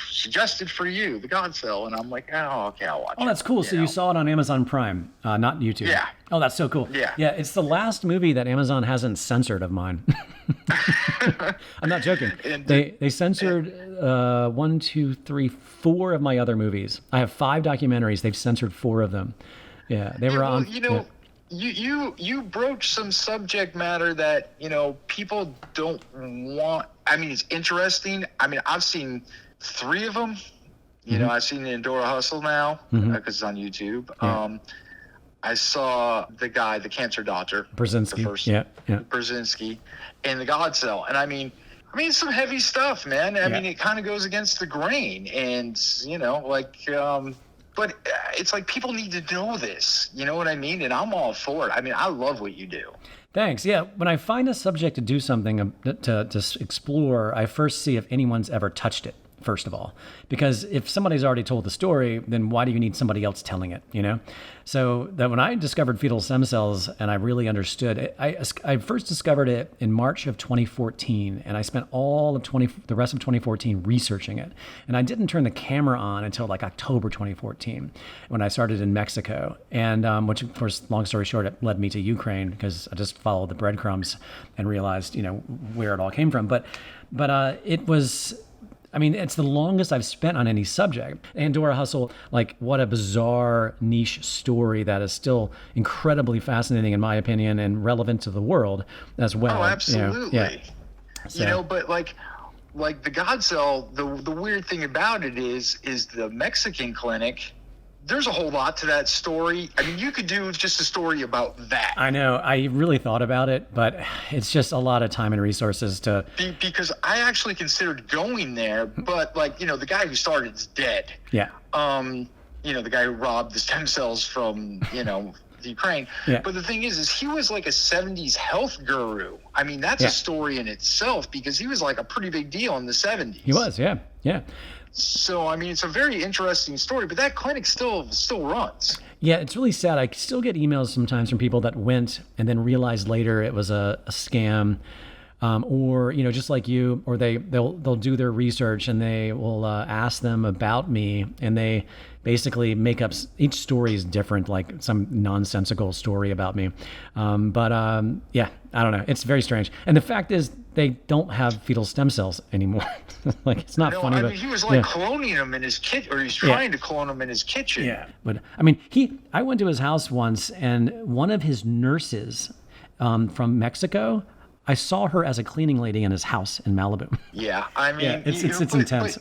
Speaker 2: suggested for you, the God Cell. And I'm like, "Oh, okay, I'll watch it."
Speaker 1: Oh, that's cool. So you saw it on Amazon Prime, not YouTube.
Speaker 2: Yeah.
Speaker 1: Oh, that's so cool.
Speaker 2: Yeah.
Speaker 1: Yeah, it's the last movie that Amazon hasn't censored of mine. I'm not joking. They censored 1, 2, 3, 4 of my other movies. I have 5 documentaries. They've censored 4 of them. Yeah, they were on.
Speaker 2: You broach some subject matter that people don't want. It's interesting. I've seen 3 of them. I've seen the Endora Hustle now because it's on YouTube.
Speaker 1: Yeah.
Speaker 2: I saw the guy, the cancer doctor,
Speaker 1: Brzezinski.
Speaker 2: the first,
Speaker 1: Yeah.
Speaker 2: Brzezinski, and the God Cell. And it's some heavy stuff, man. It kind of goes against the grain, and but it's like people need to know this. You know what I mean? And I'm all for it. I love what you do.
Speaker 1: Thanks. Yeah. When I find a subject to do something to explore, I first see if anyone's ever touched it, first of all. Because if somebody's already told the story, then why do you need somebody else telling it, So that when I discovered fetal stem cells and I really understood it, I first discovered it in March of 2014, and I spent all of the rest of 2014 researching it. And I didn't turn the camera on until like October 2014 when I started in Mexico. And which, of course, long story short, it led me to Ukraine because I just followed the breadcrumbs and realized, where it all came from. But it was... it's the longest I've spent on any subject. Endora Hustle, like, what a bizarre niche story that is still incredibly fascinating, in my opinion, and relevant to the world as well.
Speaker 2: Oh, absolutely.
Speaker 1: Yeah. So,
Speaker 2: but like the God Cell, the weird thing about it is the Mexican clinic. There's a whole lot to that story. You could do just a story about that.
Speaker 1: I know. I really thought about it, but it's just a lot of time and resources to...
Speaker 2: Because I actually considered going there, but the guy who started is dead.
Speaker 1: Yeah.
Speaker 2: The guy who robbed the stem cells from, the Ukraine.
Speaker 1: Yeah.
Speaker 2: But the thing is he was like a 70s health guru. That's a story in itself because he was like a pretty big deal in the 70s.
Speaker 1: He was, yeah. Yeah.
Speaker 2: So, it's a very interesting story, but that clinic still runs.
Speaker 1: Yeah, it's really sad. I still get emails sometimes from people that went and then realized later it was a scam. or just like you, or they'll do their research and they will ask them about me, and they basically make up, each story is different, like some nonsensical story about me. Yeah, I don't know. It's very strange. And the fact is, they don't have fetal stem cells anymore. Like, it's not funny. But
Speaker 2: he was like cloning them in his kitchen, or he's trying to clone them in his kitchen.
Speaker 1: Yeah. But I went to his house once, and one of his nurses from Mexico, I saw her as a cleaning lady in his house in Malibu.
Speaker 2: Yeah. I mean,
Speaker 1: it's intense.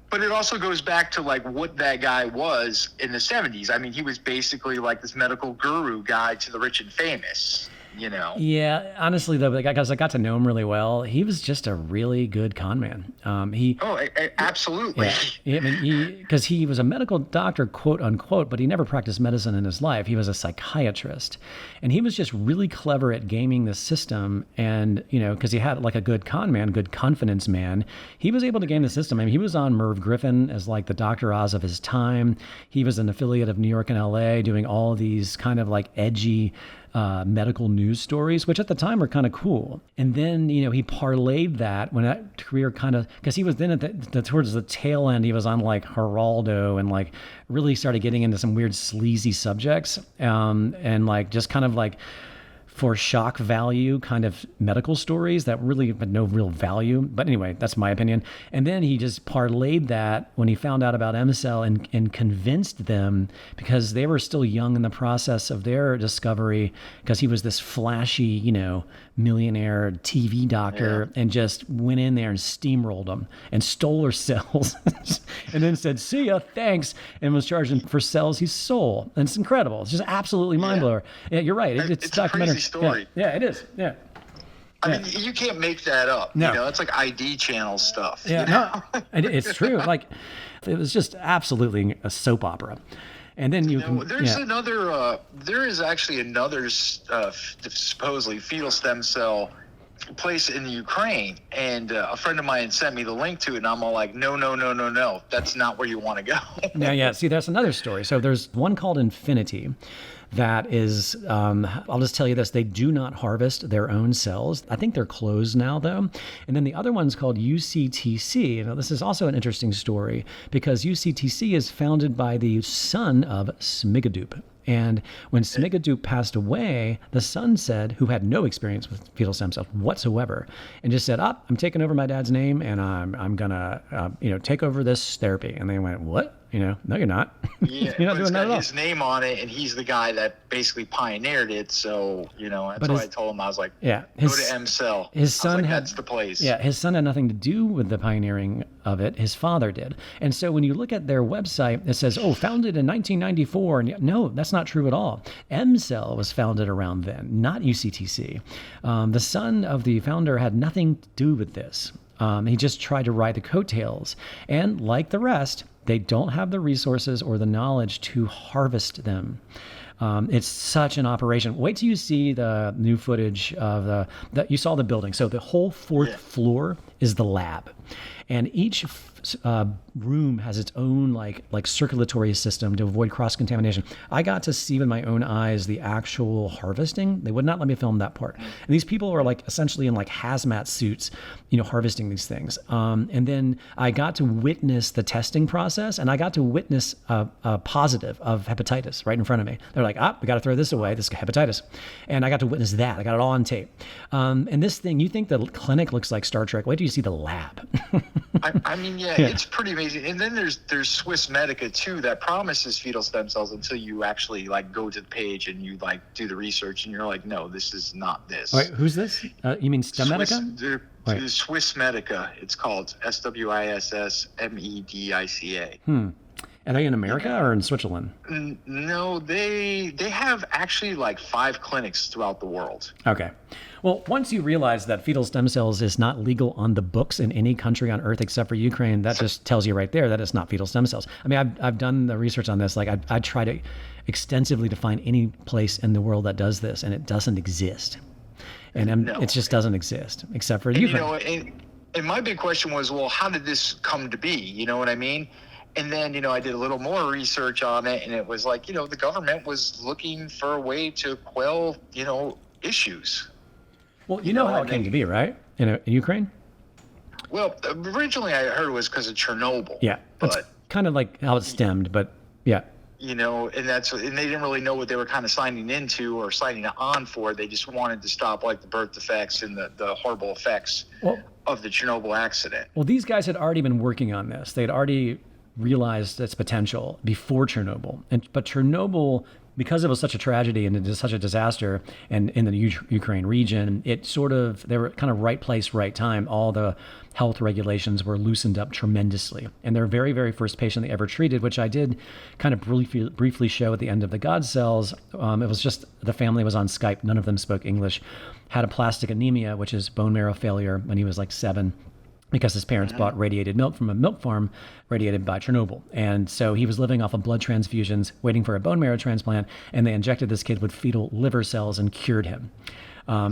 Speaker 2: But it also goes back to like what that guy was in the 70s. I mean, he was basically like this medical guru guy to the rich and famous,
Speaker 1: Yeah, honestly though, because I got to know him really well, he was just a really good con man.
Speaker 2: Absolutely.
Speaker 1: Yeah, because he was a medical doctor, quote unquote, but he never practiced medicine in his life. He was a psychiatrist, and he was just really clever at gaming the system. And because he had like a good con man, good confidence man, he was able to game the system. I mean, he was on Merv Griffin as like the Dr. Oz of his time. He was an affiliate of New York and LA, doing all these kind of like edgy medical news stories, which at the time were kind of cool. And then, he parlayed that when that career because he was then at towards the tail end, he was on like Geraldo and like really started getting into some weird sleazy subjects, and like just kind of like for shock value kind of medical stories that really had no real value. But anyway, that's my opinion. And then he just parlayed that when he found out about EmCell and convinced them, because they were still young in the process of their discovery, because he was this flashy, millionaire TV doctor, and just went in there and steamrolled them and stole their cells and then said, "See ya, thanks," and was charging for cells he stole. And it's incredible. It's just absolutely mind blower. Yeah, you're right. It's documentary.
Speaker 2: Story.
Speaker 1: Yeah, it is. Yeah.
Speaker 2: I mean, you can't make that up.
Speaker 1: No.
Speaker 2: It's like ID channel stuff.
Speaker 1: Yeah, no, it's true. Like, it was just absolutely a soap opera. And then there is actually another supposedly fetal stem cell place in the Ukraine, and a friend of mine sent me the link to it, and I'm all like, no, that's not where you want to go. Yeah. See, that's another story. So there's one called Infinity. That is, I'll just tell you this, they do not harvest their own cells. I think they're closed now, though. And then the other one's called UCTC. Now, this is also an interesting story, because UCTC is founded by the son of Smigadoop. And when Smigadoop passed away, the son said, who had no experience with fetal stem cells whatsoever, and just said, I'm taking over my dad's name, and I'm going to, take over this therapy. And they went, what? No, you're not.
Speaker 2: Yeah,
Speaker 1: you're not
Speaker 2: doing
Speaker 1: that at all.
Speaker 2: His name on it, and he's the guy that basically pioneered it. So, that's why I told him, I was like, go to EmCell.
Speaker 1: His son
Speaker 2: that's the place.
Speaker 1: Yeah, his son had nothing to do with the pioneering of it. His father did. And so when you look at their website, it says, founded in 1994. And no, that's not true at all. EmCell was founded around then, not UCTC. The son of the founder had nothing to do with this. He just tried to ride the coattails. And like the rest, they don't have the resources or the knowledge to harvest them. It's such an operation. Wait till you see the new footage of you saw the building. So the whole fourth floor is the lab. And each room has its own like circulatory system to avoid cross-contamination. I got to see with my own eyes the actual harvesting. They would not let me film that part. And these people are like essentially in like hazmat suits, harvesting these things. And then I got to witness the testing process, and I got to witness a positive of hepatitis right in front of me. They're like, we got to throw this away, this hepatitis. And I got to witness that. I got it all on tape. And this thing, you think the clinic looks like Star Trek. Wait till you see the lab.
Speaker 2: I mean, it's pretty amazing. And then there's Swiss Medica too that promises fetal stem cells until you actually like go to the page and you like do the research and you're like, no, this is not this.
Speaker 1: Wait, who's this? You mean Stem Medica?
Speaker 2: Swiss Medica. It's called SWISSMEDICA.
Speaker 1: Are they in America or in Switzerland?
Speaker 2: No, they have actually like 5 clinics throughout the world.
Speaker 1: Okay. Well, once you realize that fetal stem cells is not legal on the books in any country on earth except for Ukraine, that just tells you right there that it's not fetal stem cells. I mean, I've done the research on this. Like I try to extensively to find any place in the world that does this, and it doesn't exist. And it just doesn't exist except for Ukraine.
Speaker 2: And my big question was, well, how did this come to be? You know what I mean? And then, I did a little more research on it, and it was like, the government was looking for a way to quell, issues.
Speaker 1: Well, you know how it came to be, right? in Ukraine?
Speaker 2: Well, originally I heard it was because of Chernobyl.
Speaker 1: Yeah, that's kind of like how it stemmed, but yeah.
Speaker 2: And they didn't really know what they were kind of signing into or signing on for. They just wanted to stop like the birth defects and the horrible effects of the Chernobyl accident.
Speaker 1: Well, these guys had already been working on this. They'd already realized its potential before Chernobyl. But Chernobyl, because it was such a tragedy and it was such a disaster, and in the Ukraine region, they were kind of right place, right time. All the health regulations were loosened up tremendously. And their very, very first patient they ever treated, which I did kind of briefly show at the end of the God Cells, it was just the family was on Skype. None of them spoke English, had aplastic anemia, which is bone marrow failure, when he was like 7. Because his parents bought radiated milk from a milk farm radiated by Chernobyl. And so he was living off of blood transfusions, waiting for a bone marrow transplant, and they injected this kid with fetal liver cells and cured him.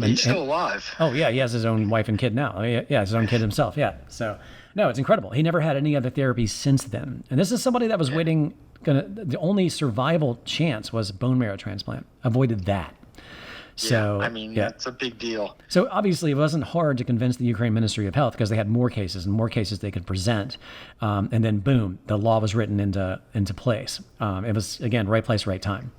Speaker 2: He's still alive.
Speaker 1: Oh, yeah, he has his own wife and kid now. Yeah, his own kid himself, yeah. So, no, it's incredible. He never had any other therapy since then. And this is somebody that was the only survival chance was bone marrow transplant. Avoided that. So,
Speaker 2: that's a big deal.
Speaker 1: So obviously it wasn't hard to convince the Ukraine Ministry of Health because they had more cases and more cases they could present. And then boom, the law was written into place. It was, again, right place, right time.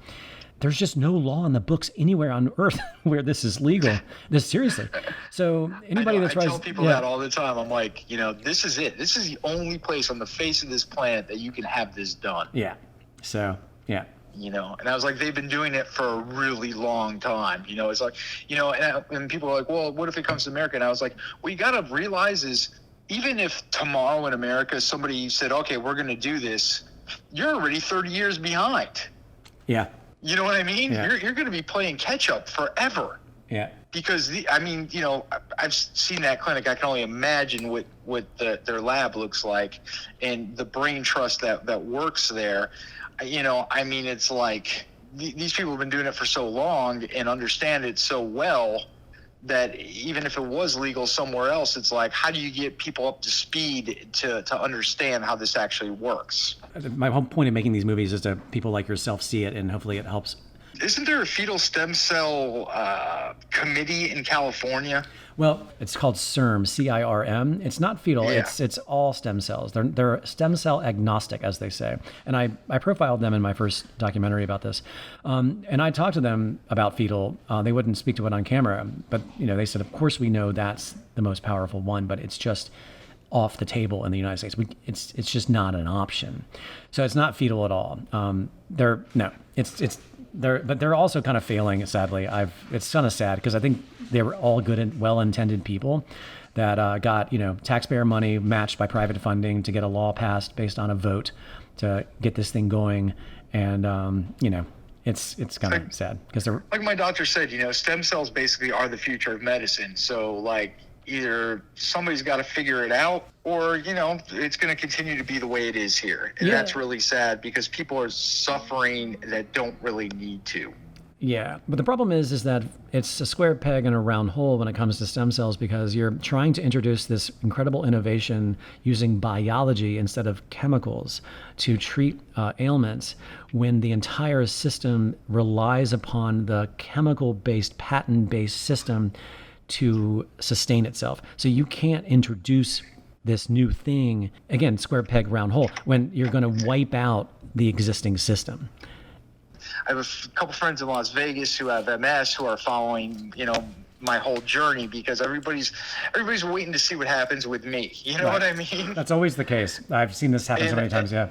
Speaker 1: There's just no law in the books anywhere on earth where this is legal. Seriously. So anybody that tries...
Speaker 2: I tell people that all the time. I'm like, this is it. This is the only place on the face of this planet that you can have this done.
Speaker 1: Yeah. So, yeah.
Speaker 2: And I was like, they've been doing it for a really long time. It's like, and people are like, well, what if it comes to America? And I was like, what you got to realize is even if tomorrow in America, somebody said, okay, we're going to do this, you're already 30 years behind.
Speaker 1: Yeah.
Speaker 2: You know what I mean?
Speaker 1: Yeah.
Speaker 2: You're going to be playing catch up forever.
Speaker 1: Yeah.
Speaker 2: Because I've seen that clinic. I can only imagine what their lab looks like and the brain trust that works there. It's like these people have been doing it for so long and understand it so well that even if it was legal somewhere else, it's like, how do you get people up to speed to understand how this actually works?
Speaker 1: My whole point of making these movies is to people like yourself see it, and hopefully it helps.
Speaker 2: Isn't there a fetal stem cell committee in California?
Speaker 1: Well, it's called CIRM, CIRM. It's not fetal. Yeah. It's all stem cells. They're stem cell agnostic, as they say. And I profiled them in my first documentary about this. And I talked to them about fetal. They wouldn't speak to it on camera, but they said, of course we know that's the most powerful one, but it's just off the table in the United States. It's just not an option. So it's not fetal at all. But they're also kind of failing, sadly. It's kind of sad because I think they were all good and well-intended people that got taxpayer money matched by private funding to get a law passed based on a vote to get this thing going, and it's kind of sad because they're
Speaker 2: like my doctor said. Stem cells basically are the future of medicine. So either somebody's got to figure it out or, it's going to continue to be the way it is here. And that's really sad because people are suffering that don't really need to.
Speaker 1: Yeah. But the problem is that it's a square peg in a round hole when it comes to stem cells because you're trying to introduce this incredible innovation using biology instead of chemicals to treat ailments when the entire system relies upon the chemical-based, patent-based system to sustain itself. So you can't introduce this new thing, again, square peg, round hole, when you're going to wipe out the existing system.
Speaker 2: I have a couple friends in Las Vegas who have MS who are following, my whole journey because everybody's waiting to see what happens with me. You know what I mean?
Speaker 1: That's always the case. I've seen this happen so many times, yeah.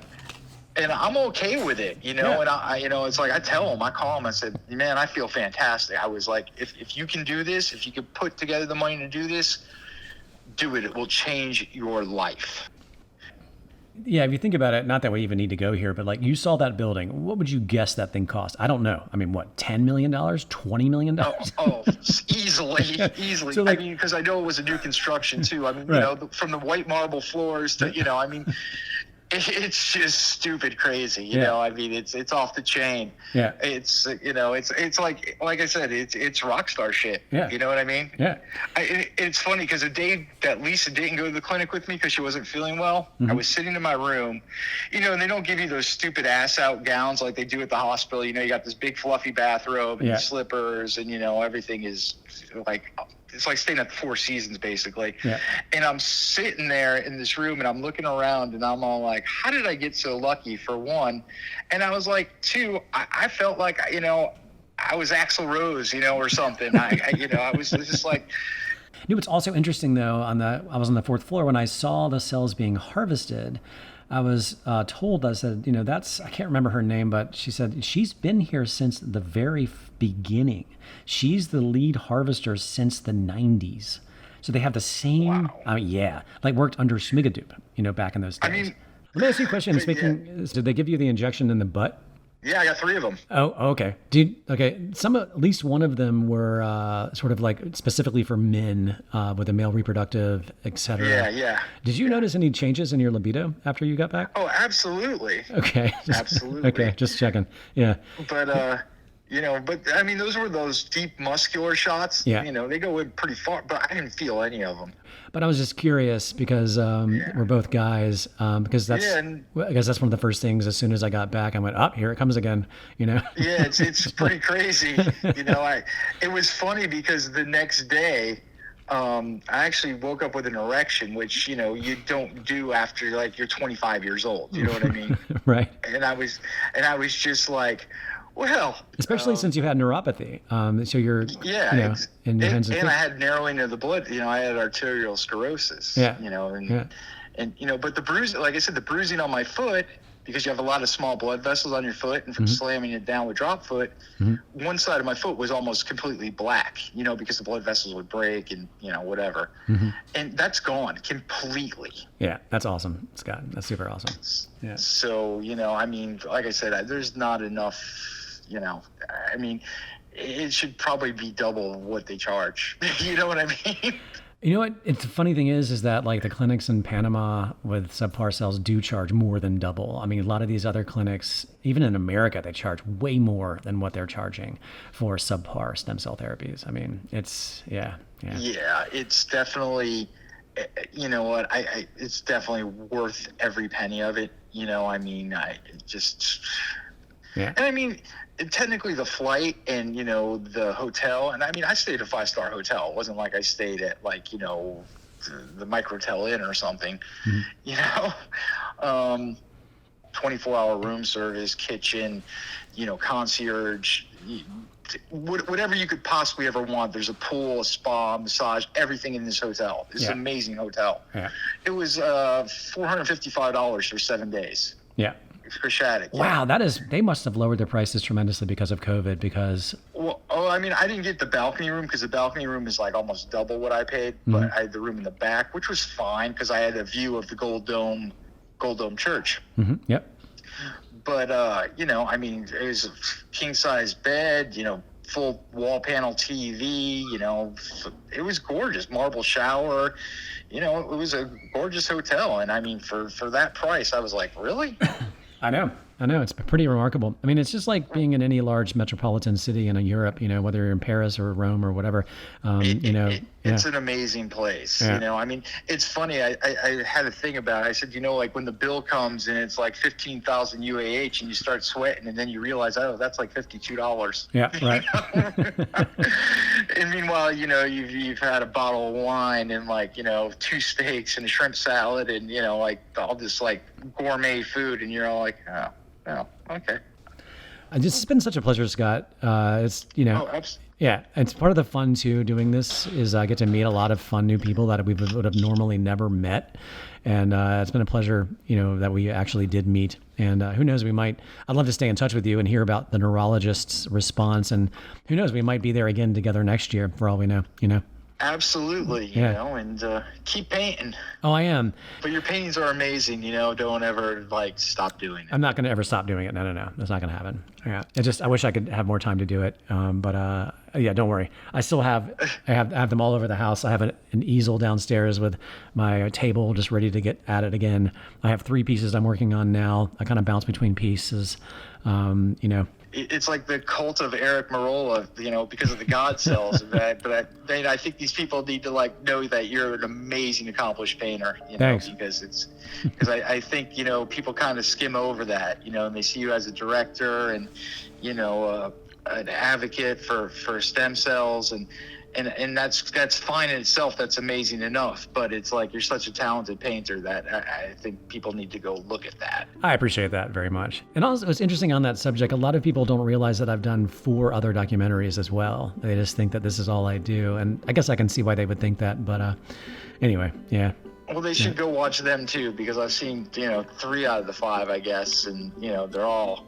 Speaker 2: And I'm okay with it, and I it's like I tell them, I call them, I said, man, I feel fantastic. I was like, if you can do this, if you can put together the money to do this, do it. It will change your life.
Speaker 1: Yeah, if you think about it, not that we even need to go here, but you saw that building. What would you guess that thing cost? I don't know. I mean, what, $10 million, $20 million?
Speaker 2: Easily. So because I know it was a new construction too. I mean, right. From the white marble floors to, it's just stupid crazy, you know. I mean, it's off the chain.
Speaker 1: Yeah.
Speaker 2: It's it's like I said, it's rock star shit.
Speaker 1: Yeah.
Speaker 2: You know what I mean?
Speaker 1: Yeah.
Speaker 2: It's funny because the day that Lisa didn't go to the clinic with me because she wasn't feeling well, I was sitting in my room, and they don't give you those stupid ass out gowns like they do at the hospital. You got this big fluffy bathrobe and slippers, and everything is like it's like staying at the Four Seasons basically.
Speaker 1: Yeah.
Speaker 2: And I'm sitting there in this room and I'm looking around and I'm all like, how did I get so lucky, for one? And I was like, two, I felt like, I was Axl Rose, or something. I was just like.
Speaker 1: What's also interesting though, I was on the fourth floor when I saw the cells being harvested. I was told, I said, I can't remember her name, but she said she's been here since the very beginning. She's the lead harvester since the 90s. So they have the same,
Speaker 2: wow.
Speaker 1: worked under Smigadoop, back in those days. Let me ask you a question. Did they give you the injection in the butt?
Speaker 2: Yeah, I got 3 of them.
Speaker 1: Oh, okay. At least one of them were sort of like specifically for men with a male reproductive, et cetera.
Speaker 2: Yeah.
Speaker 1: Did you notice any changes in your libido after you got back?
Speaker 2: Oh, absolutely.
Speaker 1: Okay.
Speaker 2: Absolutely.
Speaker 1: Okay, just checking. Yeah.
Speaker 2: But, I mean, those were those deep muscular shots.
Speaker 1: Yeah.
Speaker 2: They go in pretty far, but I didn't feel any of them.
Speaker 1: But I was just curious because we're both guys. Because I guess that's one of the first things. As soon as I got back, I went, here it comes again.
Speaker 2: Yeah, it's pretty crazy. It was funny because the next day, I actually woke up with an erection, which you don't do after you're 25 years old. You know what I mean?
Speaker 1: Right.
Speaker 2: And I was just like. Well,
Speaker 1: especially since you had neuropathy, so you're in your hands and feet.
Speaker 2: I had narrowing of the blood. I had arterial sclerosis.
Speaker 1: Yeah.
Speaker 2: But the bruise, like I said, the bruising on my foot, because you have a lot of small blood vessels on your foot, and from slamming it down with drop foot, one side of my foot was almost completely black. Because the blood vessels would break and whatever, and that's gone completely.
Speaker 1: Yeah, that's awesome, Scott. That's super awesome. Yeah.
Speaker 2: So I mean, like I said, there's not enough. I mean, it should probably be double what they charge. You know what I mean?
Speaker 1: You know what? The funny thing is that the clinics in Panama with subpar cells do charge more than double. I mean, a lot of these other clinics, even in America, they charge way more than what they're charging for subpar stem cell therapies. I mean, it's, yeah.
Speaker 2: Yeah, it's definitely, it's definitely worth every penny of it. I mean,
Speaker 1: Yeah.
Speaker 2: And I mean, technically the flight and, the hotel, and I mean, I stayed at a 5-star hotel. It wasn't like I stayed at the Microtel Inn or something, 24-hour room service, kitchen, concierge, whatever you could possibly ever want. There's a pool, a spa, massage, everything in this hotel. It's an amazing hotel.
Speaker 1: Yeah.
Speaker 2: It was $455 for 7 days.
Speaker 1: Yeah.
Speaker 2: For Shattuck.
Speaker 1: Wow, they must have lowered their prices tremendously because of COVID.
Speaker 2: I mean, I didn't get the balcony room because the balcony room is almost double what I paid, but I had the room in the back, which was fine because I had a view of the Gold Dome Church.
Speaker 1: Mm-hmm. Yep.
Speaker 2: But I mean, it was a king size bed, full wall panel TV, it was gorgeous, marble shower. It was a gorgeous hotel, and I mean, for that price, I was like, really?
Speaker 1: I know. It's pretty remarkable. I mean, it's just like being in any large metropolitan city in Europe, whether you're in Paris or Rome or whatever,
Speaker 2: It's an amazing place.
Speaker 1: Yeah.
Speaker 2: I mean, it's funny. I had a thing about it. I said, when the bill comes and it's 15,000 UAH and you start sweating and then you realize, that's $52.
Speaker 1: Yeah, right.
Speaker 2: And meanwhile, you've had a bottle of wine and 2 steaks and a shrimp salad and, all this gourmet food. And you're all like, oh, okay.
Speaker 1: It's been such a pleasure, Scott. It's, yeah, it's part of the fun too. Doing this is I get to meet a lot of fun new people that we would have normally never met, and it's been a pleasure, that we actually did meet. And who knows, I'd love to stay in touch with you and hear about the neurologist's response, and who knows, we might be there again together next year for all we know.
Speaker 2: Absolutely, and keep painting.
Speaker 1: Oh, I am.
Speaker 2: But your paintings are amazing, Don't ever stop doing it.
Speaker 1: I'm not going to ever stop doing it. No. That's not going to happen. Yeah. I wish I could have more time to do it. But don't worry. I have them all over the house. I have an easel downstairs with my table just ready to get at it again. I have 3 pieces I'm working on now. I kind of bounce between pieces.
Speaker 2: It's like the cult of Eric Merola, because of the God cells. But I think these people need to know that you're an amazing, accomplished painter.
Speaker 1: Thanks.
Speaker 2: Because I think people kind of skim over that, and they see you as a director and an advocate for stem cells, and and that's fine in itself. That's amazing enough. But it's like, you're such a talented painter that I think people need to go look at that.
Speaker 1: I appreciate that very much. And also, it's interesting on that subject. A lot of people don't realize that I've done 4 other documentaries as well. They just think that this is all I do, and I guess I can see why they would think that. But anyway, yeah.
Speaker 2: Well, they should go watch them too, because I've seen 3 out of the 5, I guess, and they're all.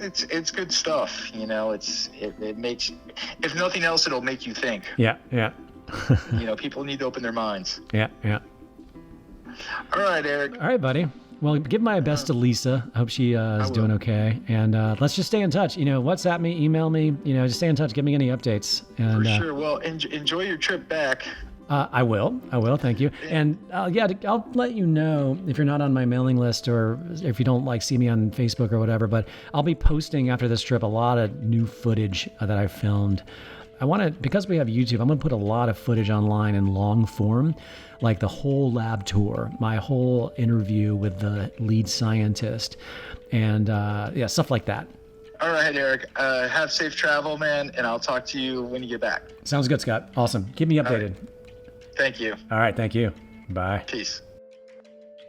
Speaker 2: It's good stuff, it makes, if nothing else, it'll make you think.
Speaker 1: Yeah.
Speaker 2: People need to open their minds.
Speaker 1: Yeah.
Speaker 2: All right, Eric.
Speaker 1: All right, buddy. Well, give my best to Lisa. I hope she is doing okay. And let's just stay in touch. WhatsApp me, email me, just stay in touch. Give me any updates. And,
Speaker 2: for sure. Well, enjoy your trip back.
Speaker 1: I will. Thank you. And I'll let you know if you're not on my mailing list, or if you don't see me on Facebook or whatever, but I'll be posting after this trip a lot of new footage that I filmed. Because we have YouTube, I'm going to put a lot of footage online in long form, like the whole lab tour, my whole interview with the lead scientist, and stuff like that.
Speaker 2: All right, Eric. Have safe travel, man, and I'll talk to you when you get back.
Speaker 1: Sounds good, Scott. Awesome. Keep me updated.
Speaker 2: Thank you.
Speaker 1: All right. Thank you. Bye.
Speaker 2: Peace.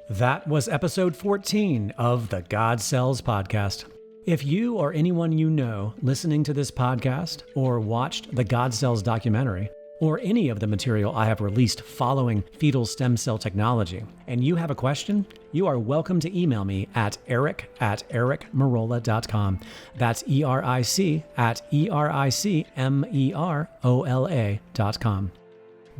Speaker 1: That was episode 14 of the God Cells podcast. If you or anyone you know listening to this podcast, or watched the God Cells documentary, or any of the material I have released following fetal stem cell technology, and you have a question, you are welcome to email me at eric@ericmerola.com. That's ERIC@ERICMEROLA.com.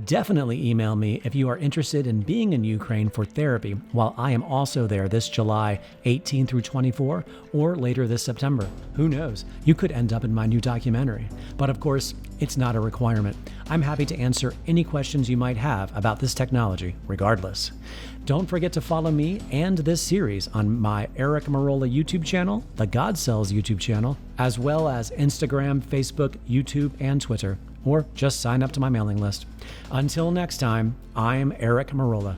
Speaker 1: Definitely email me if you are interested in being in Ukraine for therapy while I am also there this July 18 through 24, or later this September. Who knows? You could end up in my new documentary. But of course, it's not a requirement. I'm happy to answer any questions you might have about this technology, regardless. Don't forget to follow me and this series on my Eric Merola YouTube channel, the God Cells YouTube channel, as well as Instagram, Facebook, YouTube, and Twitter. Or just sign up to my mailing list. Until next time, I'm Eric Merola.